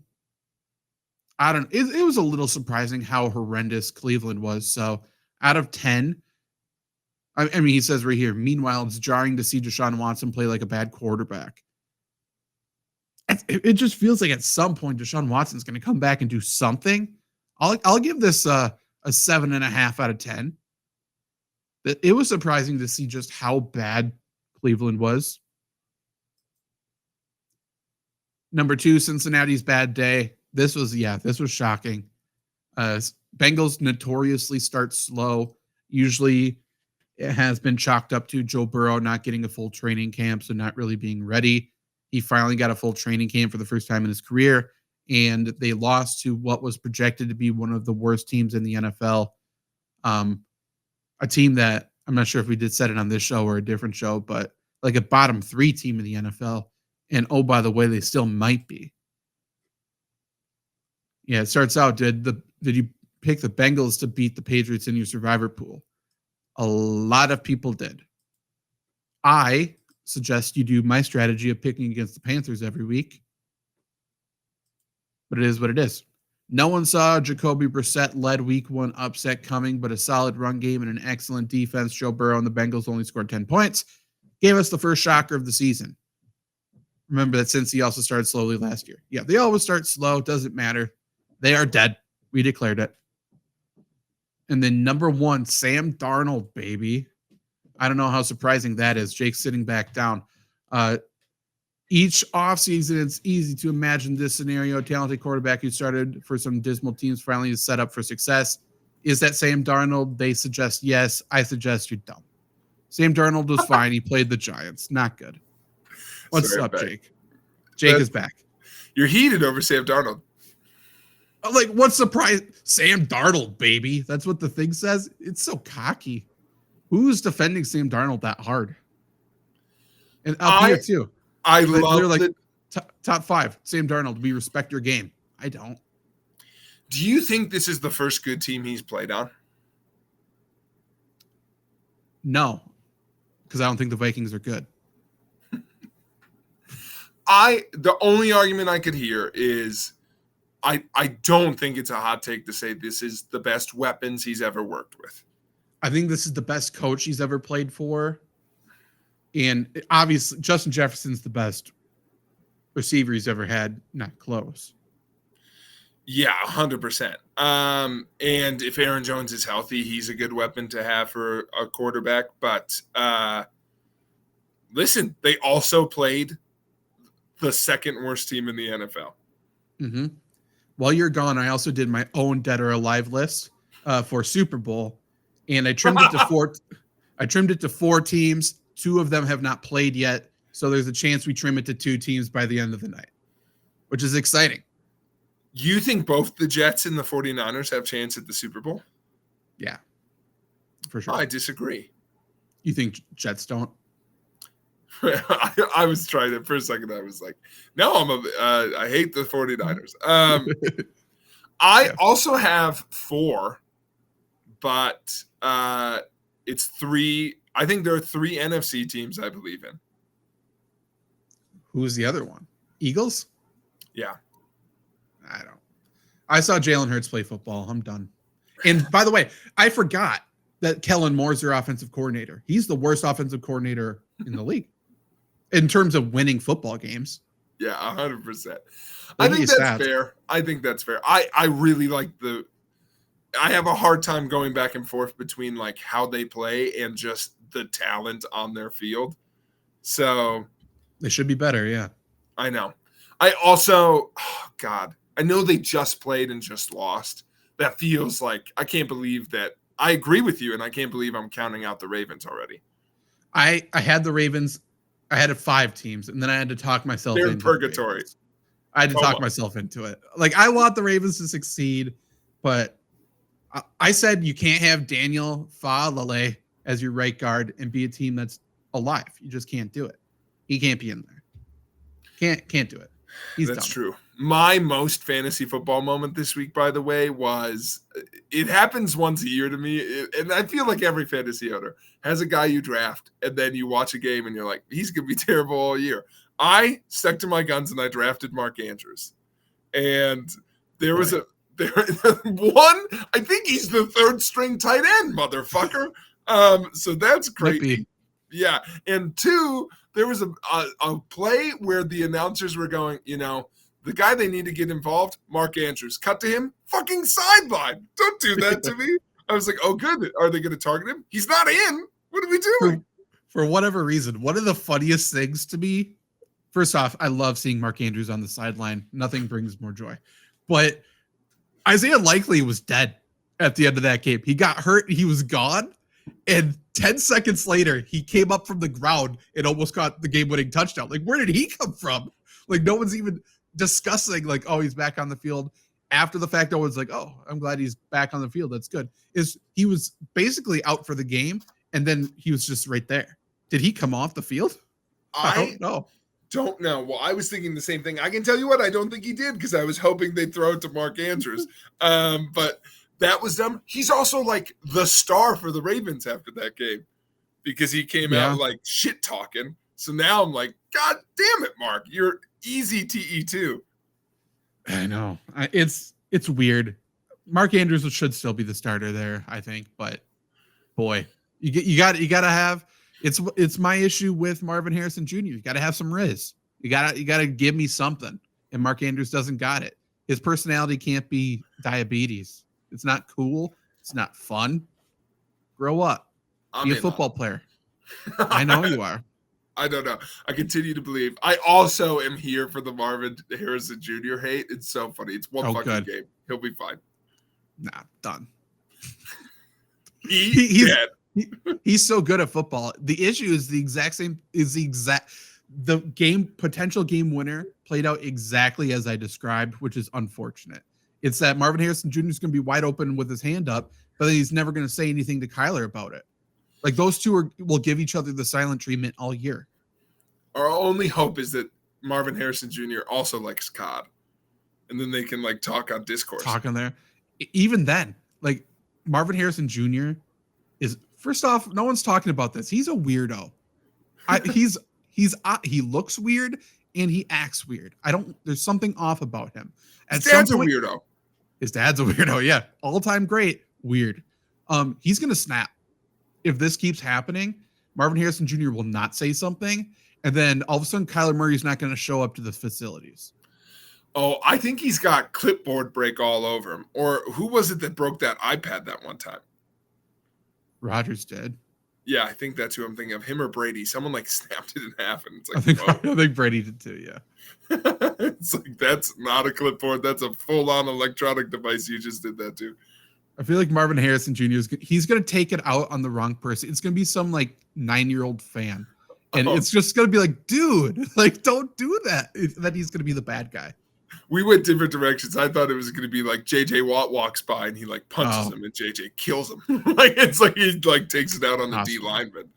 It was a little surprising how horrendous Cleveland was. So out of 10, I mean, he says right here, meanwhile, it's jarring to see Deshaun Watson play like a bad quarterback. It just feels like at some point Deshaun Watson's going to come back and do something. I'll give this a 7.5 out of 10. It was surprising to see just how bad Cleveland was. Number 2, Cincinnati's bad day. This was shocking. Bengals notoriously start slow. Usually it has been chalked up to Joe Burrow not getting a full training camp, so not really being ready. He finally got a full training camp for the first time in his career, and they lost to what was projected to be one of the worst teams in the NFL. A team that, I'm not sure if we did set it on this show or a different show, but like a bottom 3 team in the NFL. And oh, by the way, they still might be. Yeah, it starts out, did you pick the Bengals to beat the Patriots in your survivor pool? A lot of people did. I suggest you do my strategy of picking against the Panthers every week. But it is what it is. No one saw Jacoby Brissett-led Week 1 upset coming, but a solid run game and an excellent defense. Joe Burrow and the Bengals only scored 10 points. Gave us the first shocker of the season. Remember that since he also started slowly last year. Yeah, they always start slow. Doesn't matter. They are dead. We declared it. And then number 1, Sam Darnold, baby. I don't know how surprising that is. Jake's sitting back down. Each offseason, it's easy to imagine this scenario. A talented quarterback who started for some dismal teams finally is set up for success. Is that Sam Darnold? They suggest yes. I suggest you don't. Sam Darnold was fine. He played the Giants. Not good. What's up, Jake? Jake is back. You're heated over Sam Darnold. Like, what's surprise? Sam Darnold, baby. That's what the thing says. It's so cocky. Who's defending Sam Darnold that hard? And up here, too. I love they're like top 5. Sam Darnold, we respect your game. I don't. Do you think this is the first good team he's played on? No, because I don't think the Vikings are good. The only argument I could hear is I don't think it's a hot take to say this is the best weapons he's ever worked with. I think this is the best coach he's ever played for. And obviously, Justin Jefferson's the best receiver he's ever had. Not close. Yeah, 100%. And if Aaron Jones is healthy, he's a good weapon to have for a quarterback. But listen, they also played the second worst team in the NFL. Mm-hmm. While you're gone, I also did my own dead or alive list for Super Bowl, and I trimmed it to four. I trimmed it to 4 teams. 2 of them have not played yet, so there's a chance we trim it to 2 teams by the end of the night, which is exciting. You think both the Jets and the 49ers have chance at the Super Bowl? Yeah, for sure. I disagree. You think Jets don't? I was trying to, for a second, I was like, no, I hate the 49ers. I also have 4, but it's 3. I think there are 3 NFC teams I believe in. Who's the other one? Eagles? Yeah. I don't. I saw Jalen Hurts play football. I'm done. And by the way, I forgot that Kellen Moore's their offensive coordinator. He's the worst offensive coordinator in the league in terms of winning football games. Yeah, 100%. I think that's fair. I think that's fair. I really like I have a hard time going back and forth between like how they play and just the talent on their field. So they should be better. Yeah, I know. I also, God, I know they just played and just lost. That feels like I can't believe that. I agree with you, and I can't believe I'm counting out the Ravens already. I had the Ravens. I had 5 teams, and then I had to talk myself into into purgatory. I had to talk myself into it. Like, I want the Ravens to succeed, but I said you can't have Daniel Faalele as your right guard and be a team that's alive. You just can't do it. He can't be in there. Can't do it. That's true. My most fantasy football moment this week, by the way, was it happens once a year to me. And I feel like every fantasy owner has a guy you draft and then you watch a game and you're like, he's going to be terrible all year. I stuck to my guns and I drafted Mark Andrews. And there was one, I think he's the 3rd string tight end, motherfucker. So that's great. Yeah. And 2, there was a play where the announcers were going, the guy they need to get involved, Mark Andrews. Cut to him, fucking sideline. Don't do that to me. I was like, oh, good. Are they going to target him? He's not in. What are we doing? For whatever reason, one of the funniest things to me, first off, I love seeing Mark Andrews on the sideline. Nothing brings more joy. But Isaiah Likely was dead at the end of that game. He got hurt. He was gone. And 10 seconds later, he came up from the ground and almost got the game-winning touchdown. Like, where did he come from? Like, no one's even discussing, like, oh, he's back on the field. After the fact, no one's like, oh, I'm glad he's back on the field. That's good. He was basically out for the game, and then he was just right there. Did he come off the field? I don't know. Well, I was thinking the same thing. I can tell you what, I don't think he did because I was hoping they'd throw it to Mark Andrews. But that was dumb. He's also like the star for the Ravens after that game because he came out like shit talking. So now I'm like, God damn it, Mark, you're easy TE2. I know. It's weird. Mark Andrews should still be the starter there, I think. But boy, you got to have. It's my issue with Marvin Harrison Jr. You got to have some riz. You got to give me something. And Mark Andrews doesn't got it. His personality can't be diabetes. It's not cool. It's not fun. Grow up. Be a football player. I know you are. I don't know. I continue to believe. I also am here for the Marvin Harrison Jr. hate. It's so funny. It's one fucking game. He'll be fine. Nah, done. He's dead. He's so good at football. The issue is the exact same. The potential game winner played out exactly as I described, which is unfortunate. It's that Marvin Harrison Jr. is going to be wide open with his hand up, but he's never going to say anything to Kyler about it. Like those two will give each other the silent treatment all year. Our only hope is that Marvin Harrison Jr. also likes COD, and then they can like talk on Discord. Talk on there. Even then, like Marvin Harrison Jr. is first off, no one's talking about this. He's a weirdo. He looks weird and he acts weird. There's something off about him. His dad's a weirdo. His dad's a weirdo. Yeah. All-time great. Weird. He's going to snap. If this keeps happening, Marvin Harrison Jr. will not say something. And then all of a sudden, Kyler Murray's not going to show up to the facilities. Oh, I think he's got clipboard break all over him. Or who was it that broke that iPad that one time? Rodgers did. Yeah, I think that's who I'm thinking of. Him or Brady. Someone like snapped it in half, and it's like, I think Brady did too. Yeah. It's like, that's not a clipboard. That's a full-on electronic device you just did that to. I feel like Marvin Harrison Jr. He's going to take it out on the wrong person. It's going to be some like 9-year-old fan. And it's just going to be like, dude, like, don't do that. Then he's going to be the bad guy. We went different directions. I thought it was going to be like JJ Watt walks by and he like punches him and JJ kills him. Like, it's like he like takes it out on the D lineman.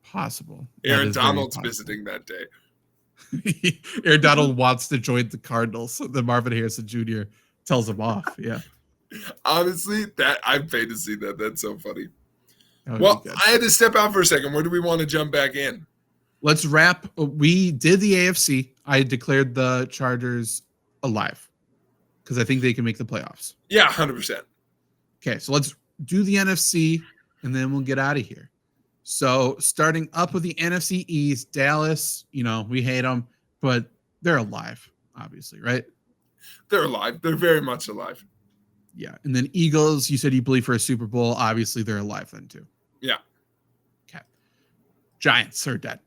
Possible. Aaron Donald's visiting that day. Aaron Donald wants to join the Cardinals. So then Marvin Harrison Jr. tells him off. Yeah. Honestly, that I'd pay to see that. That's so funny. Well, I had to step out for a second. Where do we want to jump back in? Let's wrap. We did the AFC. I declared the Chargers alive because I think they can make the playoffs. Yeah, 100%. Okay, so let's do the NFC and then we'll get out of here. So starting up with the NFC East, Dallas, we hate them, but they're alive, obviously, right? They're alive. They're very much alive. Yeah. And then Eagles, you said you believe for a Super Bowl. Obviously, they're alive then too. Yeah. Okay. Giants are dead.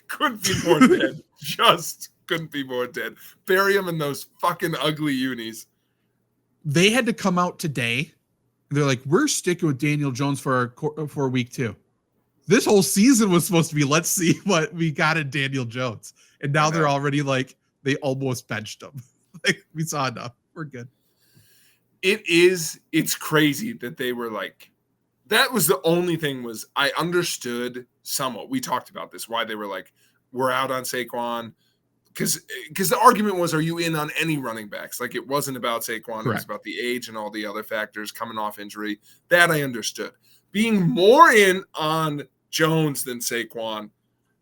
Couldn't be more dead. Just couldn't be more dead. Bury them in those fucking ugly unis. They had to come out today. They're like, we're sticking with Daniel Jones for week 2. This whole season was supposed to be, let's see what we got in Daniel Jones. And now they're already like, they almost benched him. Like, we saw enough. We're good. It's crazy that they were like, that was the only thing was I understood somewhat. We talked about this, why they were like, we're out on Saquon. Because the argument was, are you in on any running backs? Like, it wasn't about Saquon. Correct. It was about the age and all the other factors coming off injury. That I understood. Being more in on Jones than Saquon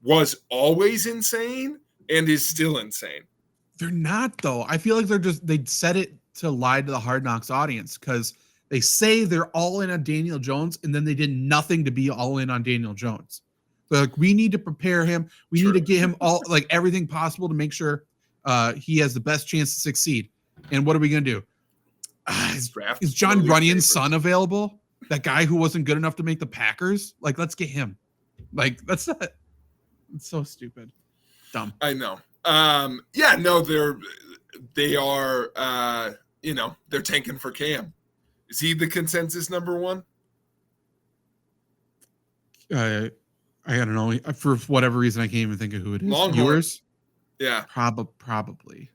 was always insane and is still insane. They're not, though. I feel like they said it to lie to the Hard Knocks audience because they say they're all in on Daniel Jones and then they did nothing to be all in on Daniel Jones. They're like, we need to prepare him. We need to get him all like everything possible to make sure he has the best chance to succeed. And what are we going to do? Is John Runyon's son available? That guy who wasn't good enough to make the Packers? Like, let's get him. Like, that's not. It's so stupid. Dumb. I know. Yeah, no, they are, they're tanking for Cam. Is he the consensus number one? I don't know. For whatever reason, I can't even think of who it is. Yours? Yeah. Probably.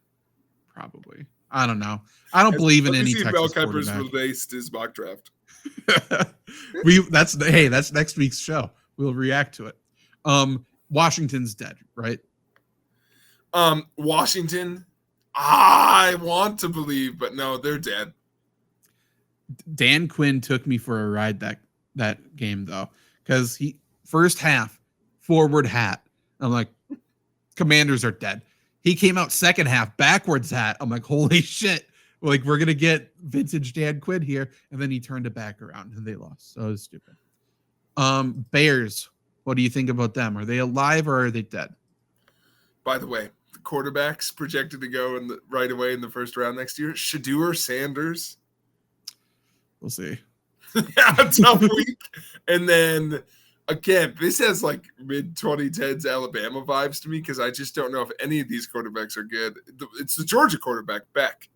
I don't know. I don't believe in any Texas quarterback. Mel Kiper's released his mock draft. That's next week's show. We'll react to it. Washington's dead, right? Washington, I want to believe, but no, they're dead. Dan Quinn took me for a ride that game though, because he first half forward hat. I'm like, Commanders are dead. He came out second half backwards hat. I'm like, holy shit! Like, we're gonna get vintage Dan Quinn here, and then he turned it back around and they lost. So it was stupid. Bears. What do you think about them? Are they alive or are they dead? By the way, the quarterbacks projected to go right away in the first round next year. Shedeur Sanders. We'll see. Yeah, tough week. And then again, this has like mid-2010s Alabama vibes to me because I just don't know if any of these quarterbacks are good. It's the Georgia quarterback, Beck.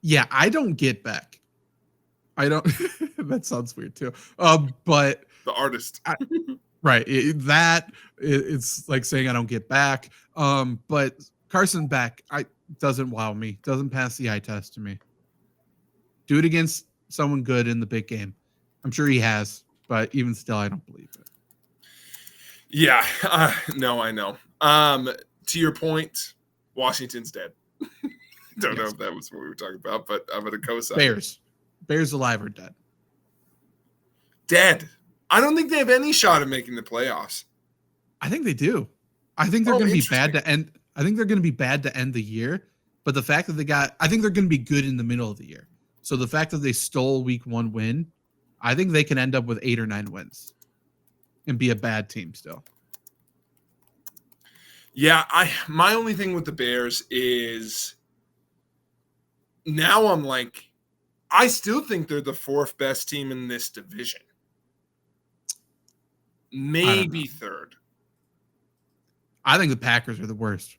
Yeah, I don't get Beck. I don't. That sounds weird too. But the artist. Right. It's like saying I don't get back. But Carson Beck doesn't wow me. Doesn't pass the eye test to me. Do it against someone good in the big game. I'm sure he has, but even still, I don't believe it. Yeah. No, I know. To your point, Washington's dead. Don't know if that was what we were talking about, but I'm going to co-sign. Bears alive or dead? Dead. I don't think they have any shot at making the playoffs. I think they do. I think they're going to be bad to end. I think they're going to be bad to end the year. But the fact that I think they're going to be good in the middle of the year. So the fact that they stole week 1 win, I think they can end up with 8 or 9 wins and be a bad team still. Yeah, my only thing with the Bears is now I'm like, I still think they're the fourth best team in this division. Maybe third. I think the Packers are the worst.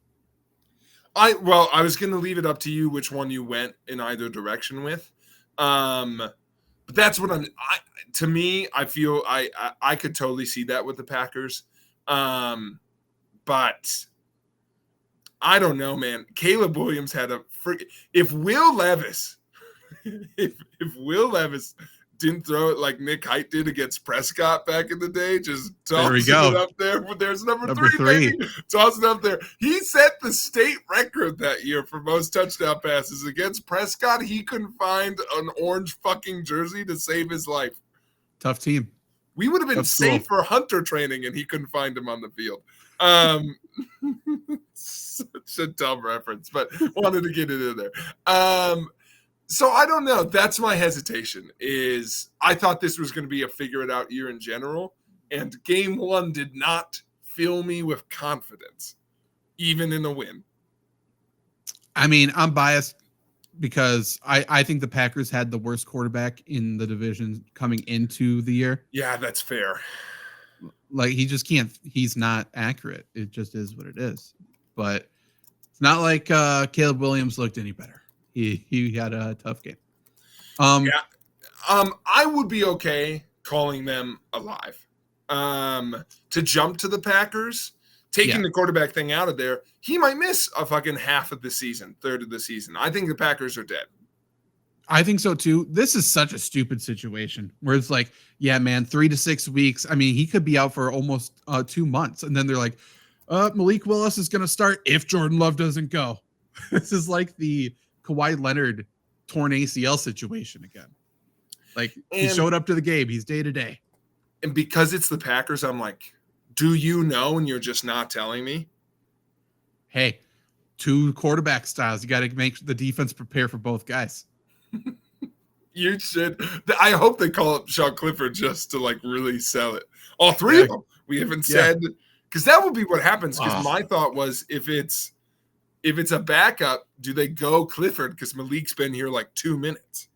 I was going to leave it up to you which one you went in either direction with. But that's what to me, I feel I could totally see that with the Packers. But I don't know, man. Caleb Williams had if Will Levis didn't throw it like Nick Height did against Prescott back in the day, just tossing it up there. There's number three. Baby. Tossing it up there. He set the state record that year for most touchdown passes. Against Prescott, he couldn't find an orange fucking jersey to save his life. Tough team. We would have been safe for hunter training, and he couldn't find him on the field. Such a dumb reference, but wanted to get it in there. So I don't know. That's my hesitation. Is I thought this was going to be a figure it out year in general, and game one did not fill me with confidence, even in a win. I mean, I'm biased because I think the Packers had the worst quarterback in the division coming into the year. Yeah, that's fair. Like he just can't. He's not accurate. It just is what it is. But it's not like Caleb Williams looked any better. He had a tough game. I would be okay calling them alive. To jump to the Packers, taking the quarterback thing out of there, he might miss a fucking half of the season, third of the season. I think the Packers are dead. I think so too. This is such a stupid situation where it's like, yeah, man, 3 to 6 weeks. I mean, he could be out for almost 2 months. And then they're like, Malik Willis is going to start if Jordan Love doesn't go. This is like the Kawhi Leonard torn ACL situation again. Like he showed up to the game. He's day to day. And because it's the Packers, I'm like, do you know? And you're just not telling me. Hey, 2 quarterback styles. You got to make the defense prepare for both guys. You should. I hope they call up Sean Clifford just to like really sell it. All 3 of them. We haven't said because that would be what happens. Because my thought was if it's a backup, do they go Clifford? Because Malik's been here like 2 minutes.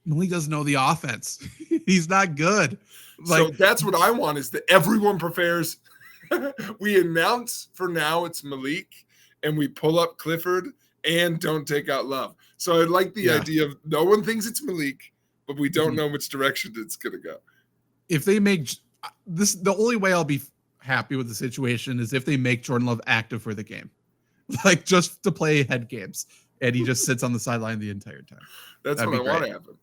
Malik doesn't know the offense. He's not good. So that's what I want is that everyone prepares. We announce for now it's Malik, and we pull up Clifford and don't take out Love. So I like the idea of no one thinks it's Malik, but we don't know which direction it's going to go. If they make this, the only way I'll be happy with the situation is if they make Jordan Love active for the game. Like just to play head games, and he just sits on the sideline the entire time. That's what I want to happen.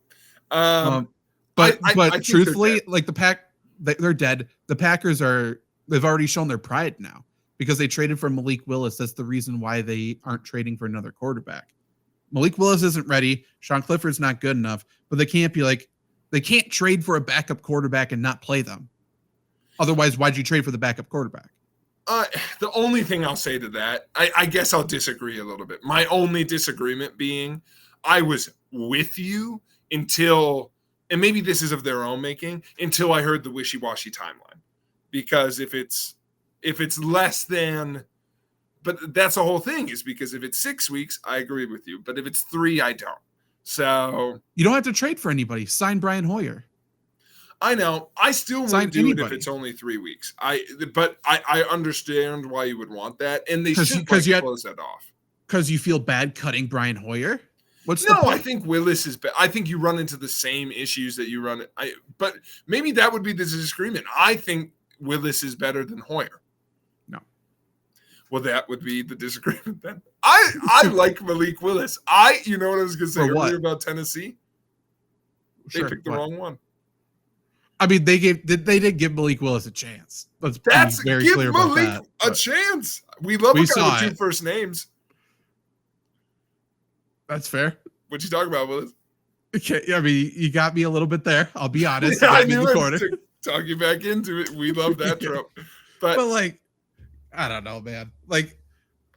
But truthfully, like they're dead. The Packers they've already shown their pride now because they traded for Malik Willis. That's the reason why they aren't trading for another quarterback. Malik Willis isn't ready. Sean Clifford's not good enough, but they can't trade for a backup quarterback and not play them. Otherwise, why'd you trade for the backup quarterback? The only thing I'll say to that, I guess I'll disagree a little bit. My only disagreement being I was with you until, and maybe this is of their own making, until I heard the wishy-washy timeline. Because if it's less than, but that's the whole thing is because if it's 6 weeks, I agree with you. But if it's 3, I don't. So you don't have to trade for anybody. Sign Brian Hoyer. I know. I still wouldn't do it if it's only 3 weeks. But I understand why you would want that, and they should close that off. Because you feel bad cutting Brian Hoyer. I think Willis is. I think you run into the same issues that you run. But maybe that would be the disagreement. I think Willis is better than Hoyer. No. Well, that would be the disagreement then. I like Malik Willis. You know what I was going to say earlier about Tennessee? They picked the wrong one. I mean, they did give Malik Willis a chance. That's very clear about that. Give Malik a chance. We love a guy with 2 first names. That's fair. What you talking about, Willis? Okay, I mean, you got me a little bit there. I'll be honest. I knew it. Talk you back into it. We love that trope. But like, I don't know, man. Like,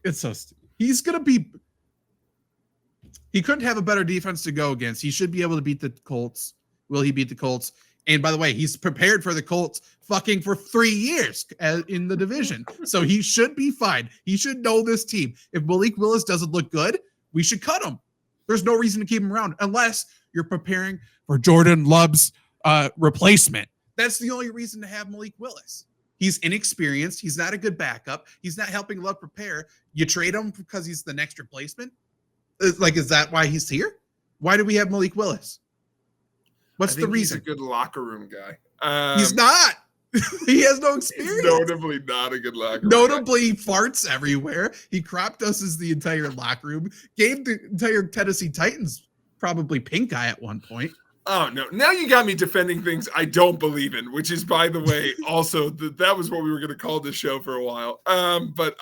it's so he's gonna be. He couldn't have a better defense to go against. He should be able to beat the Colts. Will he beat the Colts? And by the way, he's prepared for the Colts fucking for 3 years in the division. So he should be fine. He should know this team. If Malik Willis doesn't look good, we should cut him. There's no reason to keep him around unless you're preparing for Jordan Love's replacement. That's the only reason to have Malik Willis. He's inexperienced. He's not a good backup. He's not helping Love prepare. You trade him because he's the next replacement? Like, is that why he's here? Why do we have Malik Willis? What's the reason? He's a good locker room guy. He's not. He has no experience. He's notably not a good locker room Notably, he farts everywhere. He crop dusts the entire locker room. Gave the entire Tennessee Titans probably pink eye at one point. Oh, no. Now you got me defending things I don't believe in, which is, by the way, also that was what we were going to call this show for a while. But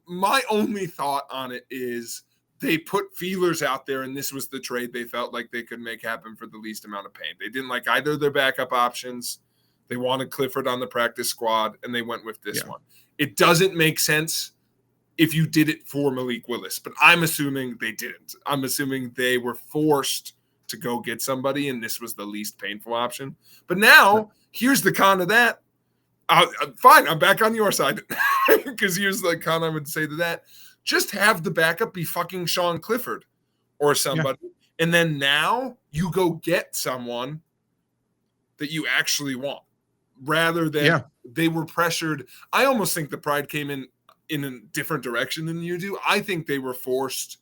my only thought on it is they put feelers out there, and this was the trade they felt like they could make happen for the least amount of pain. They didn't like either of their backup options. They wanted Clifford on the practice squad, and they went with this one. It doesn't make sense if you did it for Malik Willis, but I'm assuming they didn't. I'm assuming they were forced to go get somebody, and this was the least painful option. But now, here's the con of that. Fine, I'm back on your side. Because here's the con I would say to that. Just have the backup be fucking Sean Clifford or somebody. Yeah. And then now you go get someone that you actually want. Rather than they were pressured. I almost think the pride came in a different direction than you do. I think they were forced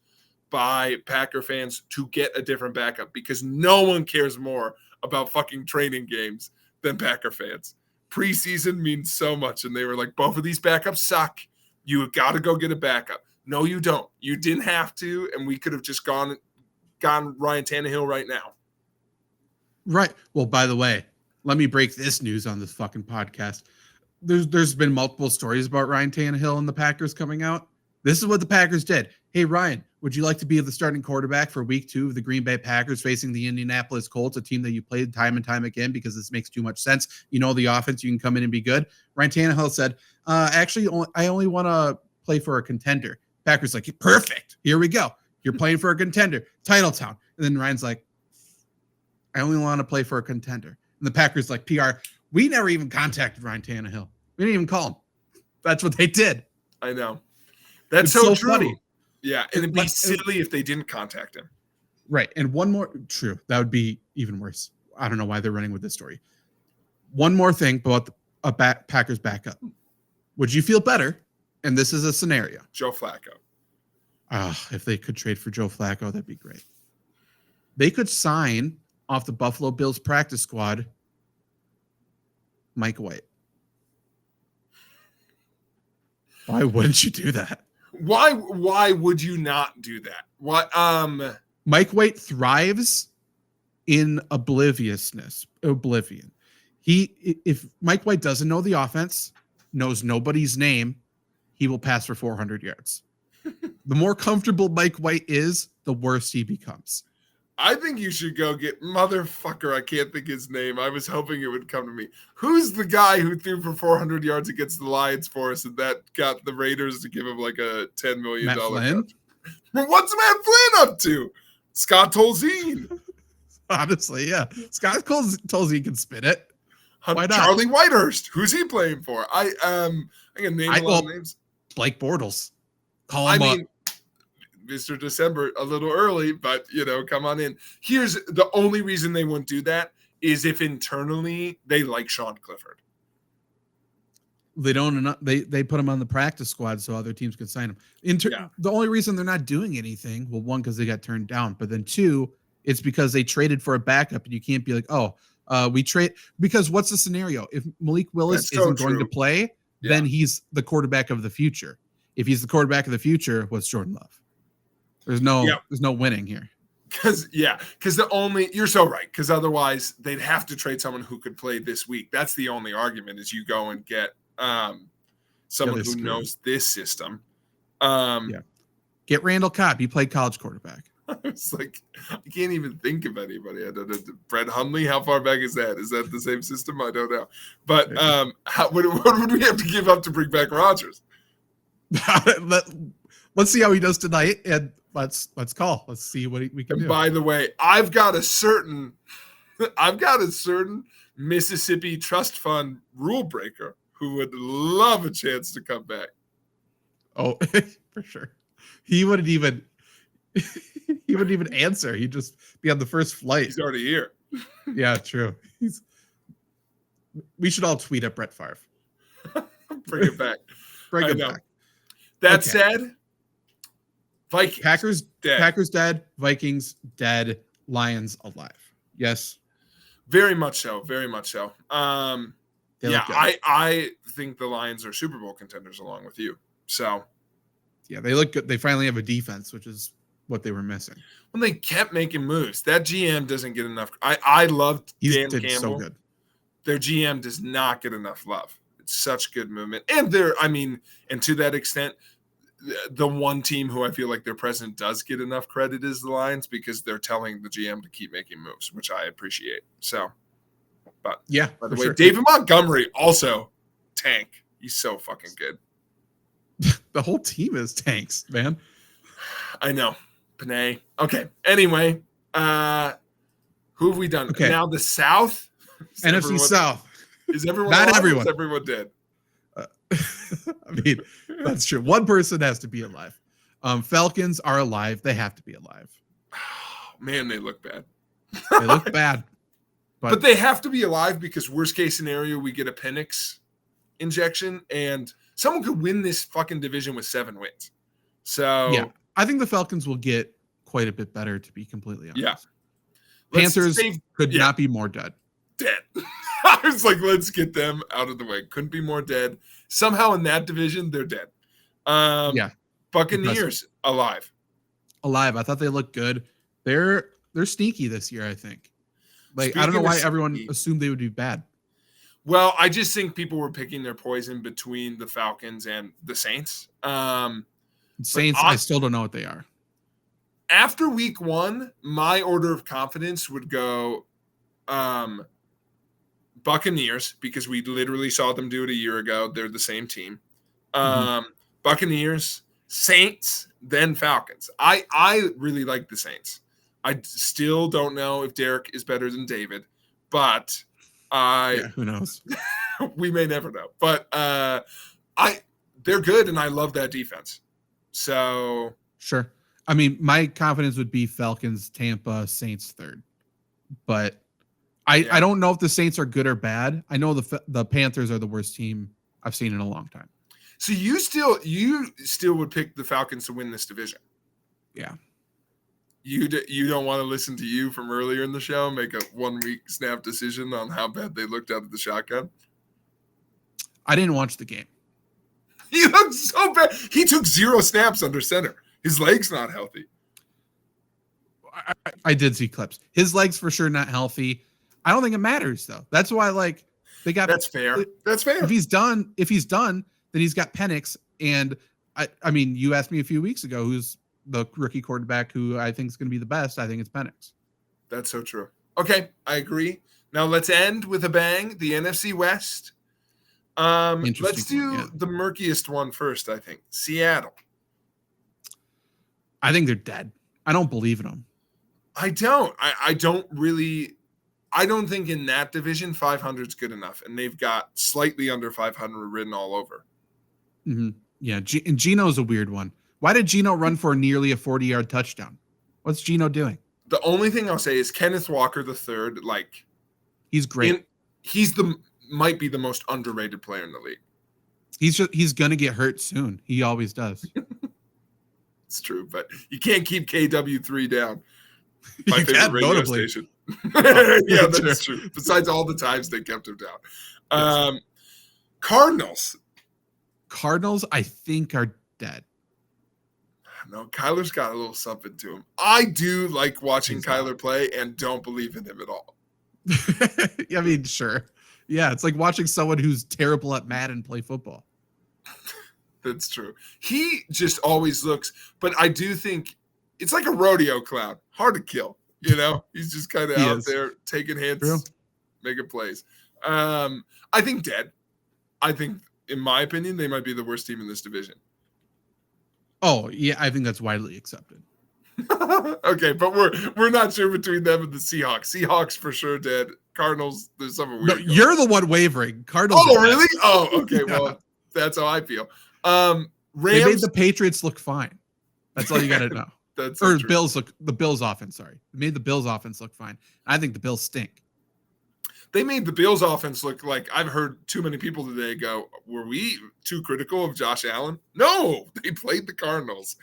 by Packer fans to get a different backup because no one cares more about fucking training games than Packer fans. Preseason means so much, and they were like, both of these backups suck. You got to go get a backup. No, you don't. You didn't have to, and we could have just gone Ryan Tannehill right now. Right. Well, by the way, let me break this news on this fucking podcast. There's been multiple stories about Ryan Tannehill and the Packers coming out. This is what the Packers did. Hey, Ryan, would you like to be the starting quarterback for week 2 of the Green Bay Packers facing the Indianapolis Colts, a team that you played time and time again because this makes too much sense? You know the offense. You can come in and be good. Ryan Tannehill said, actually, I only want to play for a contender. Packers like, perfect. Here we go. You're playing for a contender. Titletown. And then Ryan's like, I only want to play for a contender. And the Packers like, PR, we never even contacted Ryan Tannehill. We didn't even call him. That's what they did. I know. That's so true. Funny. Yeah, and it'd be silly if they didn't contact him. Right, and one more, true, that would be even worse. I don't know why they're running with this story. One more thing about Packers backup. Would you feel better? And this is a scenario. Joe Flacco. If they could trade for Joe Flacco, that'd be great. They could sign off the Buffalo Bills practice squad Mike White. Why wouldn't you do that? Why would you not do that? What Mike White thrives in oblivion. If Mike White doesn't know the offense, knows nobody's name, he will pass for 400 yards. The more comfortable Mike White is, the worse he becomes. I think you should go get motherfucker. I can't think his name. I was hoping it would come to me. Who's the guy who threw for 400 yards against the Lions for us and that got the Raiders to give him like a $10 million? Matt Flynn? What's Matt Flynn up to? Scott Tolzien. Honestly, yeah. Scott Tolzien can spin it. Why not? Charlie Whitehurst. Who's he playing for? I can name a lot of names. Blake Bortles. Call him up. Mr. December a little early, but come on in. Here's the only reason they wouldn't do that is if internally they like Sean Clifford. They don't. They put him on the practice squad so other teams could sign him. The only reason they're not doing anything, well, one, because they got turned down, but then two, it's because they traded for a backup, and you can't be like, we trade because what's the scenario? If Malik Willis isn't going to play, then he's the quarterback of the future. If he's the quarterback of the future, what's Jordan Love? There's no winning here. You're so right. Because otherwise they'd have to trade someone who could play this week. That's the only argument is you go and get someone who knows this system. Get Randall Cobb. He played college quarterback. It's like, I can't even think of anybody. I don't know. Brett Hundley, how far back is that? Is that the same system? I don't know. But what would we have to give up to bring back Rodgers? Let's see how he does tonight, and let's call. Let's see what we can do. By the way, I've got a certain Mississippi Trust Fund rule breaker who would love a chance to come back. Oh, for sure. He wouldn't even. He wouldn't even answer. He'd just be on the first flight. He's already here. Yeah, true. We should all tweet at Brett Favre. Bring it back. Bring it back. That said, Vikings. Packers dead. Vikings dead. Lions alive. Yes. Very much so. Very much so. Yeah, I think the Lions are Super Bowl contenders along with you. So yeah, they look good. They finally have a defense, which is what they were missing. When they kept making moves, that GM doesn't get enough. I loved Dan Campbell. So good. Their GM does not get enough love. It's such good movement. And and to that extent, the one team who I feel like their president does get enough credit is the Lions, because they're telling the GM to keep making moves, which I appreciate. So, but yeah, by the way, David Montgomery also tank. He's so fucking good. The whole team is tanks, man. I know. Panay. Okay. Anyway, who have we done? Okay. Now the South. NFC South. Is everyone not alive? Everyone? Is everyone dead? I mean, that's true. One person has to be alive. Falcons are alive. They have to be alive. Oh, man, they look bad. They look bad. But they have to be alive, because worst case scenario, we get a Penix injection and someone could win this fucking division with 7 wins. So yeah, I think the Falcons will get quite a bit better, to be completely honest. Yeah. Panthers could not be more dead. Dead. I was like, let's get them out of the way. Couldn't be more dead. Somehow in that division, they're dead. Yeah. Buccaneers alive. Alive. I thought they looked good. They're sneaky this year, I think. Like, I don't know why everyone assumed they would be bad. Well, I just think people were picking their poison between the Falcons and the Saints. Saints, I still don't know what they are. After week 1, my order of confidence would go Buccaneers, because we literally saw them do it a year ago. They're the same team. Buccaneers, Saints, then Falcons. I really like the Saints. I still don't know if Derek is better than David, but who knows? We may never know. But they're good, and I love that defense. So sure. I mean, my confidence would be Falcons, Tampa, Saints third. But I don't know if the Saints are good or bad. I know the Panthers are the worst team I've seen in a long time. So you still would pick the Falcons to win this division? Yeah. You don't want to listen to you from earlier in the show, make a 1-week snap decision on how bad they looked out of the shotgun? I didn't watch the game. He looked so bad. He took 0 snaps under center. His leg's not healthy. I did see clips. His leg's for sure not healthy. I don't think it matters though. That's why they got. That's fair. That's fair. If he's done, then he's got Penix. And I mean, you asked me a few weeks ago who's the rookie quarterback who I think is going to be the best. I think it's Penix. That's so true. Okay, I agree. Now let's end with a bang. The NFC West. Let's do the murkiest one first. I think Seattle. I think they're dead. I don't believe in them. I don't. I don't really. I don't think in that division 500 is good enough, and they've got slightly under 500 written all over. Mm-hmm. Yeah, and Geno's a weird one. Why did Geno run for nearly a 40-yard touchdown? What's Geno doing? The only thing I'll say is Kenneth Walker III. Like, he's great. Might be the most underrated player in the league. He's gonna get hurt soon. He always does. It's true, but you can't keep KW3 down. My favorite radio station. Yeah, that's true. Besides all the times they kept him down. Cardinals, I think, are dead. No, Kyler's got a little something to him. I do like watching Kyler play and don't believe in him at all. I mean, sure. Yeah, it's like watching someone who's terrible at Madden play football. That's true. He just always looks, but I do think it's like a rodeo clown. Hard to kill, you know? He's just kind of out there taking hits, making plays. I think dead. I think, in my opinion, they might be the worst team in this division. Oh, yeah, I think that's widely accepted. Okay, but we're not sure between them and the Seahawks. Seahawks for sure dead. Cardinals, there's something weird. No, you're the one wavering. Cardinals. Oh, really? Oh, okay. Yeah. Well, that's how I feel. Rams. They made the Patriots look fine. That's all you got to know. That's so true. The Bills offense, sorry. It made the Bills offense look fine. I think the Bills stink. They made the Bills offense look like, I've heard too many people today go, were we too critical of Josh Allen? No, they played the Cardinals.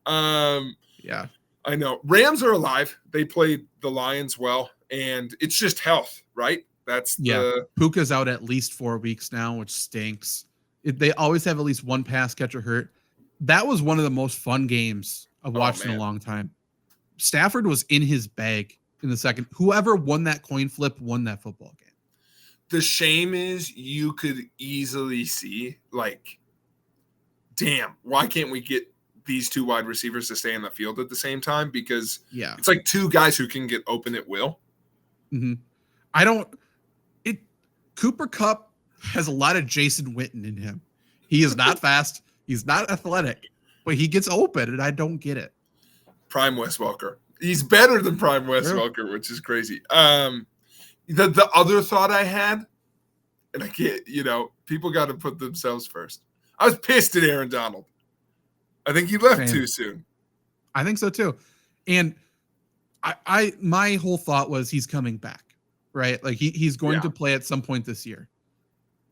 Yeah. I know. Rams are alive. They played the Lions well, and it's just health, right? Puka's out at least 4 weeks now, which stinks. They always have at least one pass catcher hurt. That was one of the most fun games I've watched in a long time. Stafford was in his bag in the second. Whoever won that coin flip won that football game. The shame is you could easily see, like, damn, why can't we get these two wide receivers to stay in the field at the same time? Because it's like two guys who can get open at will. Mm-hmm. Cooper Kupp has a lot of Jason Witten in him. He is not fast. He's not athletic, but he gets open, and I don't get it. Prime Wes Welker. He's better than Prime Wes Welker, which is crazy. The other thought I had, and I can't, people got to put themselves first. I was pissed at Aaron Donald. I think he left too soon. I think so too. And my whole thought was he's coming back, right? Like he's going to play at some point this year.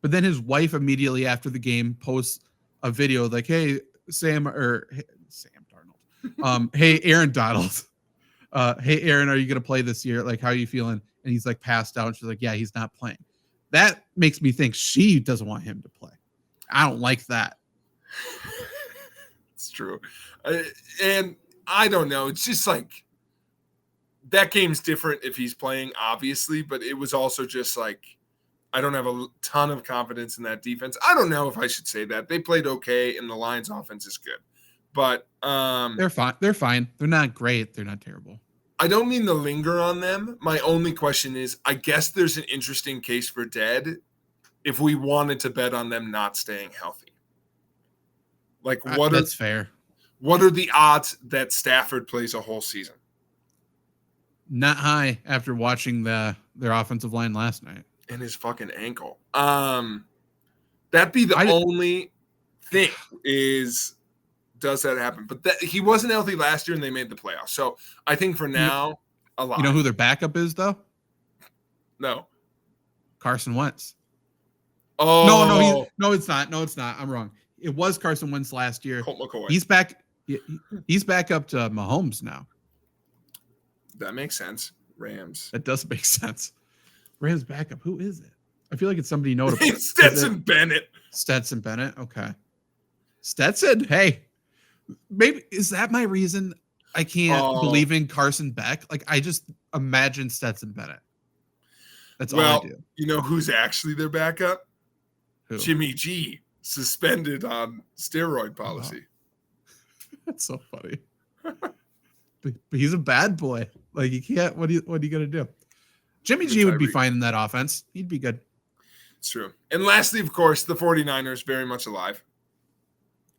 But then his wife immediately after the game posts a video like, hey, Sam Darnold. Hey, Aaron Donald. Hey, Aaron, are you going to play this year? Like, how are you feeling? And he's like passed out. And she's like, yeah, he's not playing. That makes me think she doesn't want him to play. I don't like that. It's true. And I don't know. It's just like that game's different if he's playing, obviously. But it was also just like, I don't have a ton of confidence in that defense. I don't know if I should say that. They played okay, and the Lions offense is good. But they're fine. They're fine. They're not great. They're not terrible. I don't mean to linger on them. My only question is, I guess there's an interesting case for dead if we wanted to bet on them not staying healthy. Like, that's fair. What are the odds that Stafford plays a whole season? Not high after watching their offensive line last night. And his fucking ankle. That'd be the only thing is, does that happen? But he wasn't healthy last year and they made the playoffs. So I think for now, a lot. You know who their backup is, though? No. Carson Wentz. Oh. No, it's not. No, it's not. I'm wrong. It was Carson Wentz last year. Colt McCoy. He's back. He's back up to Mahomes now. That makes sense. Rams. That does make sense. Rams backup. Who is it? I feel like it's somebody notable. It's Stetson Bennett. Stetson Bennett. Okay. Stetson. Hey, maybe is that my reason I can't believe in Carson Beck? Like I just imagine Stetson Bennett. That's all I do. You know who's actually their backup? Who? Jimmy G, suspended on steroid policy. Oh. That's so funny. But he's a bad boy. Like you can't. What are you gonna do? Jimmy G would be fine in that offense. He'd be good. It's true. And lastly, of course, the 49ers very much alive.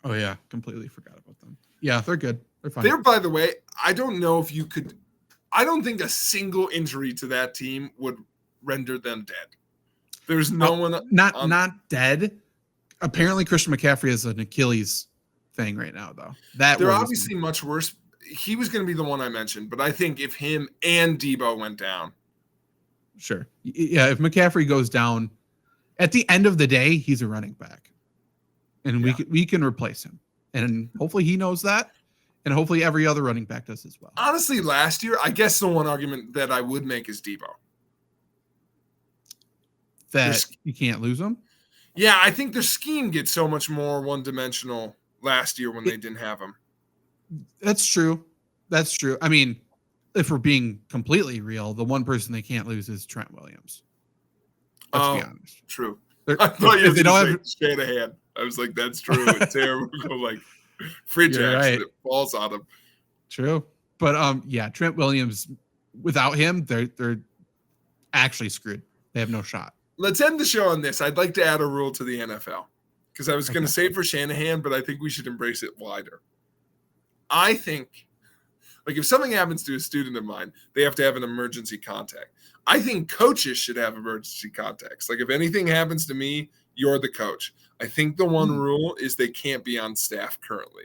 Oh, yeah. Completely forgot about them. Yeah, they're good. They're fine. They're, by the way, I don't know if you could – I don't think a single injury to that team would render them dead. There's no one – Not dead. Apparently, Christian McCaffrey has an Achilles thing right now, though. They're obviously much worse. He was going to be the one I mentioned, but I think if him and Debo went down – Sure. Yeah, if McCaffrey goes down, at the end of the day, he's a running back. And we can replace him. And hopefully he knows that. And hopefully every other running back does as well. Honestly, last year, I guess the one argument that I would make is Debo. That you can't lose him? Yeah, I think their scheme gets so much more one-dimensional last year when they didn't have him. That's true. That's true. I mean, if we're being completely real, the one person they can't lose is Trent Williams. Let's be honest. True. I thought you were going to say Shanahan. I was like, that's true. It's terrible. Like, fridge accident falls on him. True. But, Trent Williams, without him, they're actually screwed. They have no shot. Let's end the show on this. I'd like to add a rule to the NFL because I was going to say for Shanahan, but I think we should embrace it wider. I think, like, if something happens to a student of mine, they have to have an emergency contact. I think coaches should have emergency contacts. Like, if anything happens to me, you're the coach. I think the one rule is they can't be on staff currently.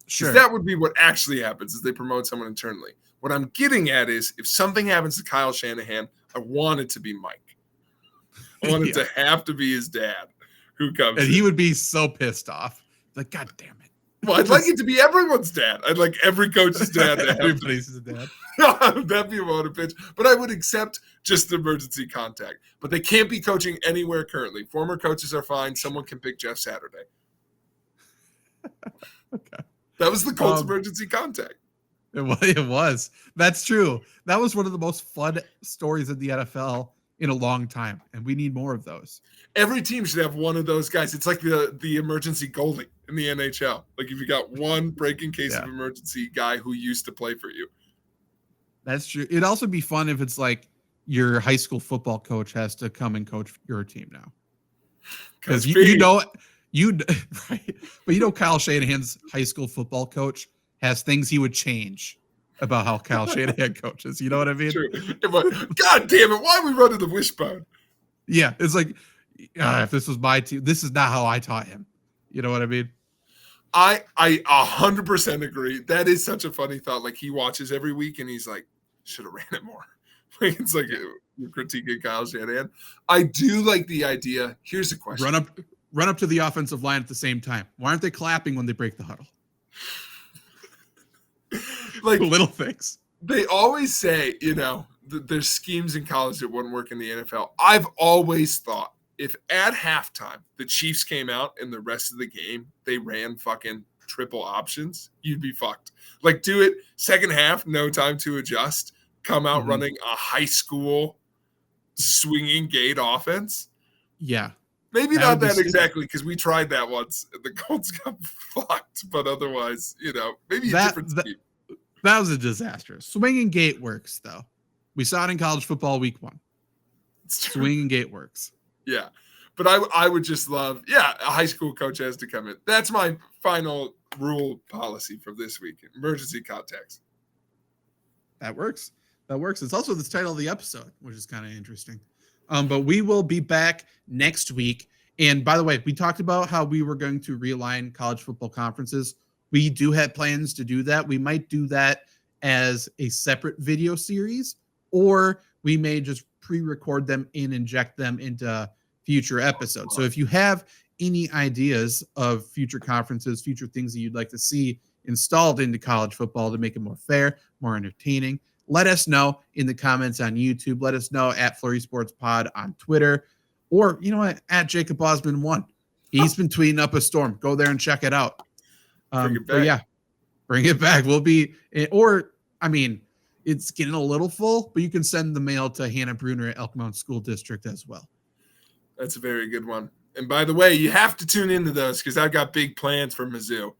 Sure. That would be what actually happens is they promote someone internally. What I'm getting at is if something happens to Kyle Shanahan, I want it to be Mike. I want it to have to be his dad who comes. And he would be so pissed off. Like, God damn it. Well, I'd like it to be everyone's dad. I'd like every coach's dad to have everybody's dad. That'd be a motive pitch. But I would accept just emergency contact. But they can't be coaching anywhere currently. Former coaches are fine. Someone can pick Jeff Saturday. Okay. That was the Colts emergency contact. It was. That's true. That was one of the most fun stories in the NFL in a long time, and we need more of those. Every team should have one of those guys. It's like the emergency goalie in the NHL. Like if you got one break in case of emergency guy who used to play for you. That's true. It'd also be fun if it's like your high school football coach has to come and coach your team now. Because right. But Kyle Shanahan's high school football coach has things he would change about how Kyle Shanahan coaches. You know what I mean? True. God damn it. Why are we running the wishbone? Yeah. It's like, if this was my team, this is not how I taught him. You know what I mean? I 100% agree. That is such a funny thought. Like he watches every week and he's like, should have ran it more. It's like you're critiquing Kyle Shanahan. I do like the idea. Here's a question. Run up to the offensive line at the same time. Why aren't they clapping when they break the huddle? Like little things. They always say, there's schemes in college that wouldn't work in the NFL. I've always thought if at halftime the Chiefs came out and the rest of the game they ran fucking triple options, you'd be fucked. Like do it second half, no time to adjust, come out running a high school swinging gate offense. Yeah. Maybe not that exactly because we tried that once and the Colts got fucked, but otherwise, maybe a different scheme. That was a disaster. Swinging gate works though. We saw it in college football week 1. Swinging gate works. Yeah. But I would just love, a high school coach has to come in. That's my final rule policy for this week. Emergency contacts. That works. It's also the title of the episode, which is kind of interesting. But we will be back next week. And by the way, we talked about how we were going to realign college football conferences. We do have plans to do that. We might do that as a separate video series, or we may just pre-record them and inject them into future episodes. So if you have any ideas of future conferences, future things that you'd like to see installed into college football to make it more fair, more entertaining, let us know in the comments on YouTube. Let us know at FlurrySports Pod on Twitter, or at Jacob Osmond 1. He's been tweeting up a storm. Go there and check it out. Bring it back. Bring it back. It's getting a little full, but you can send the mail to Hannah Bruner at Elkmount School District as well. That's a very good one. And by the way, you have to tune into those because I've got big plans for Mizzou.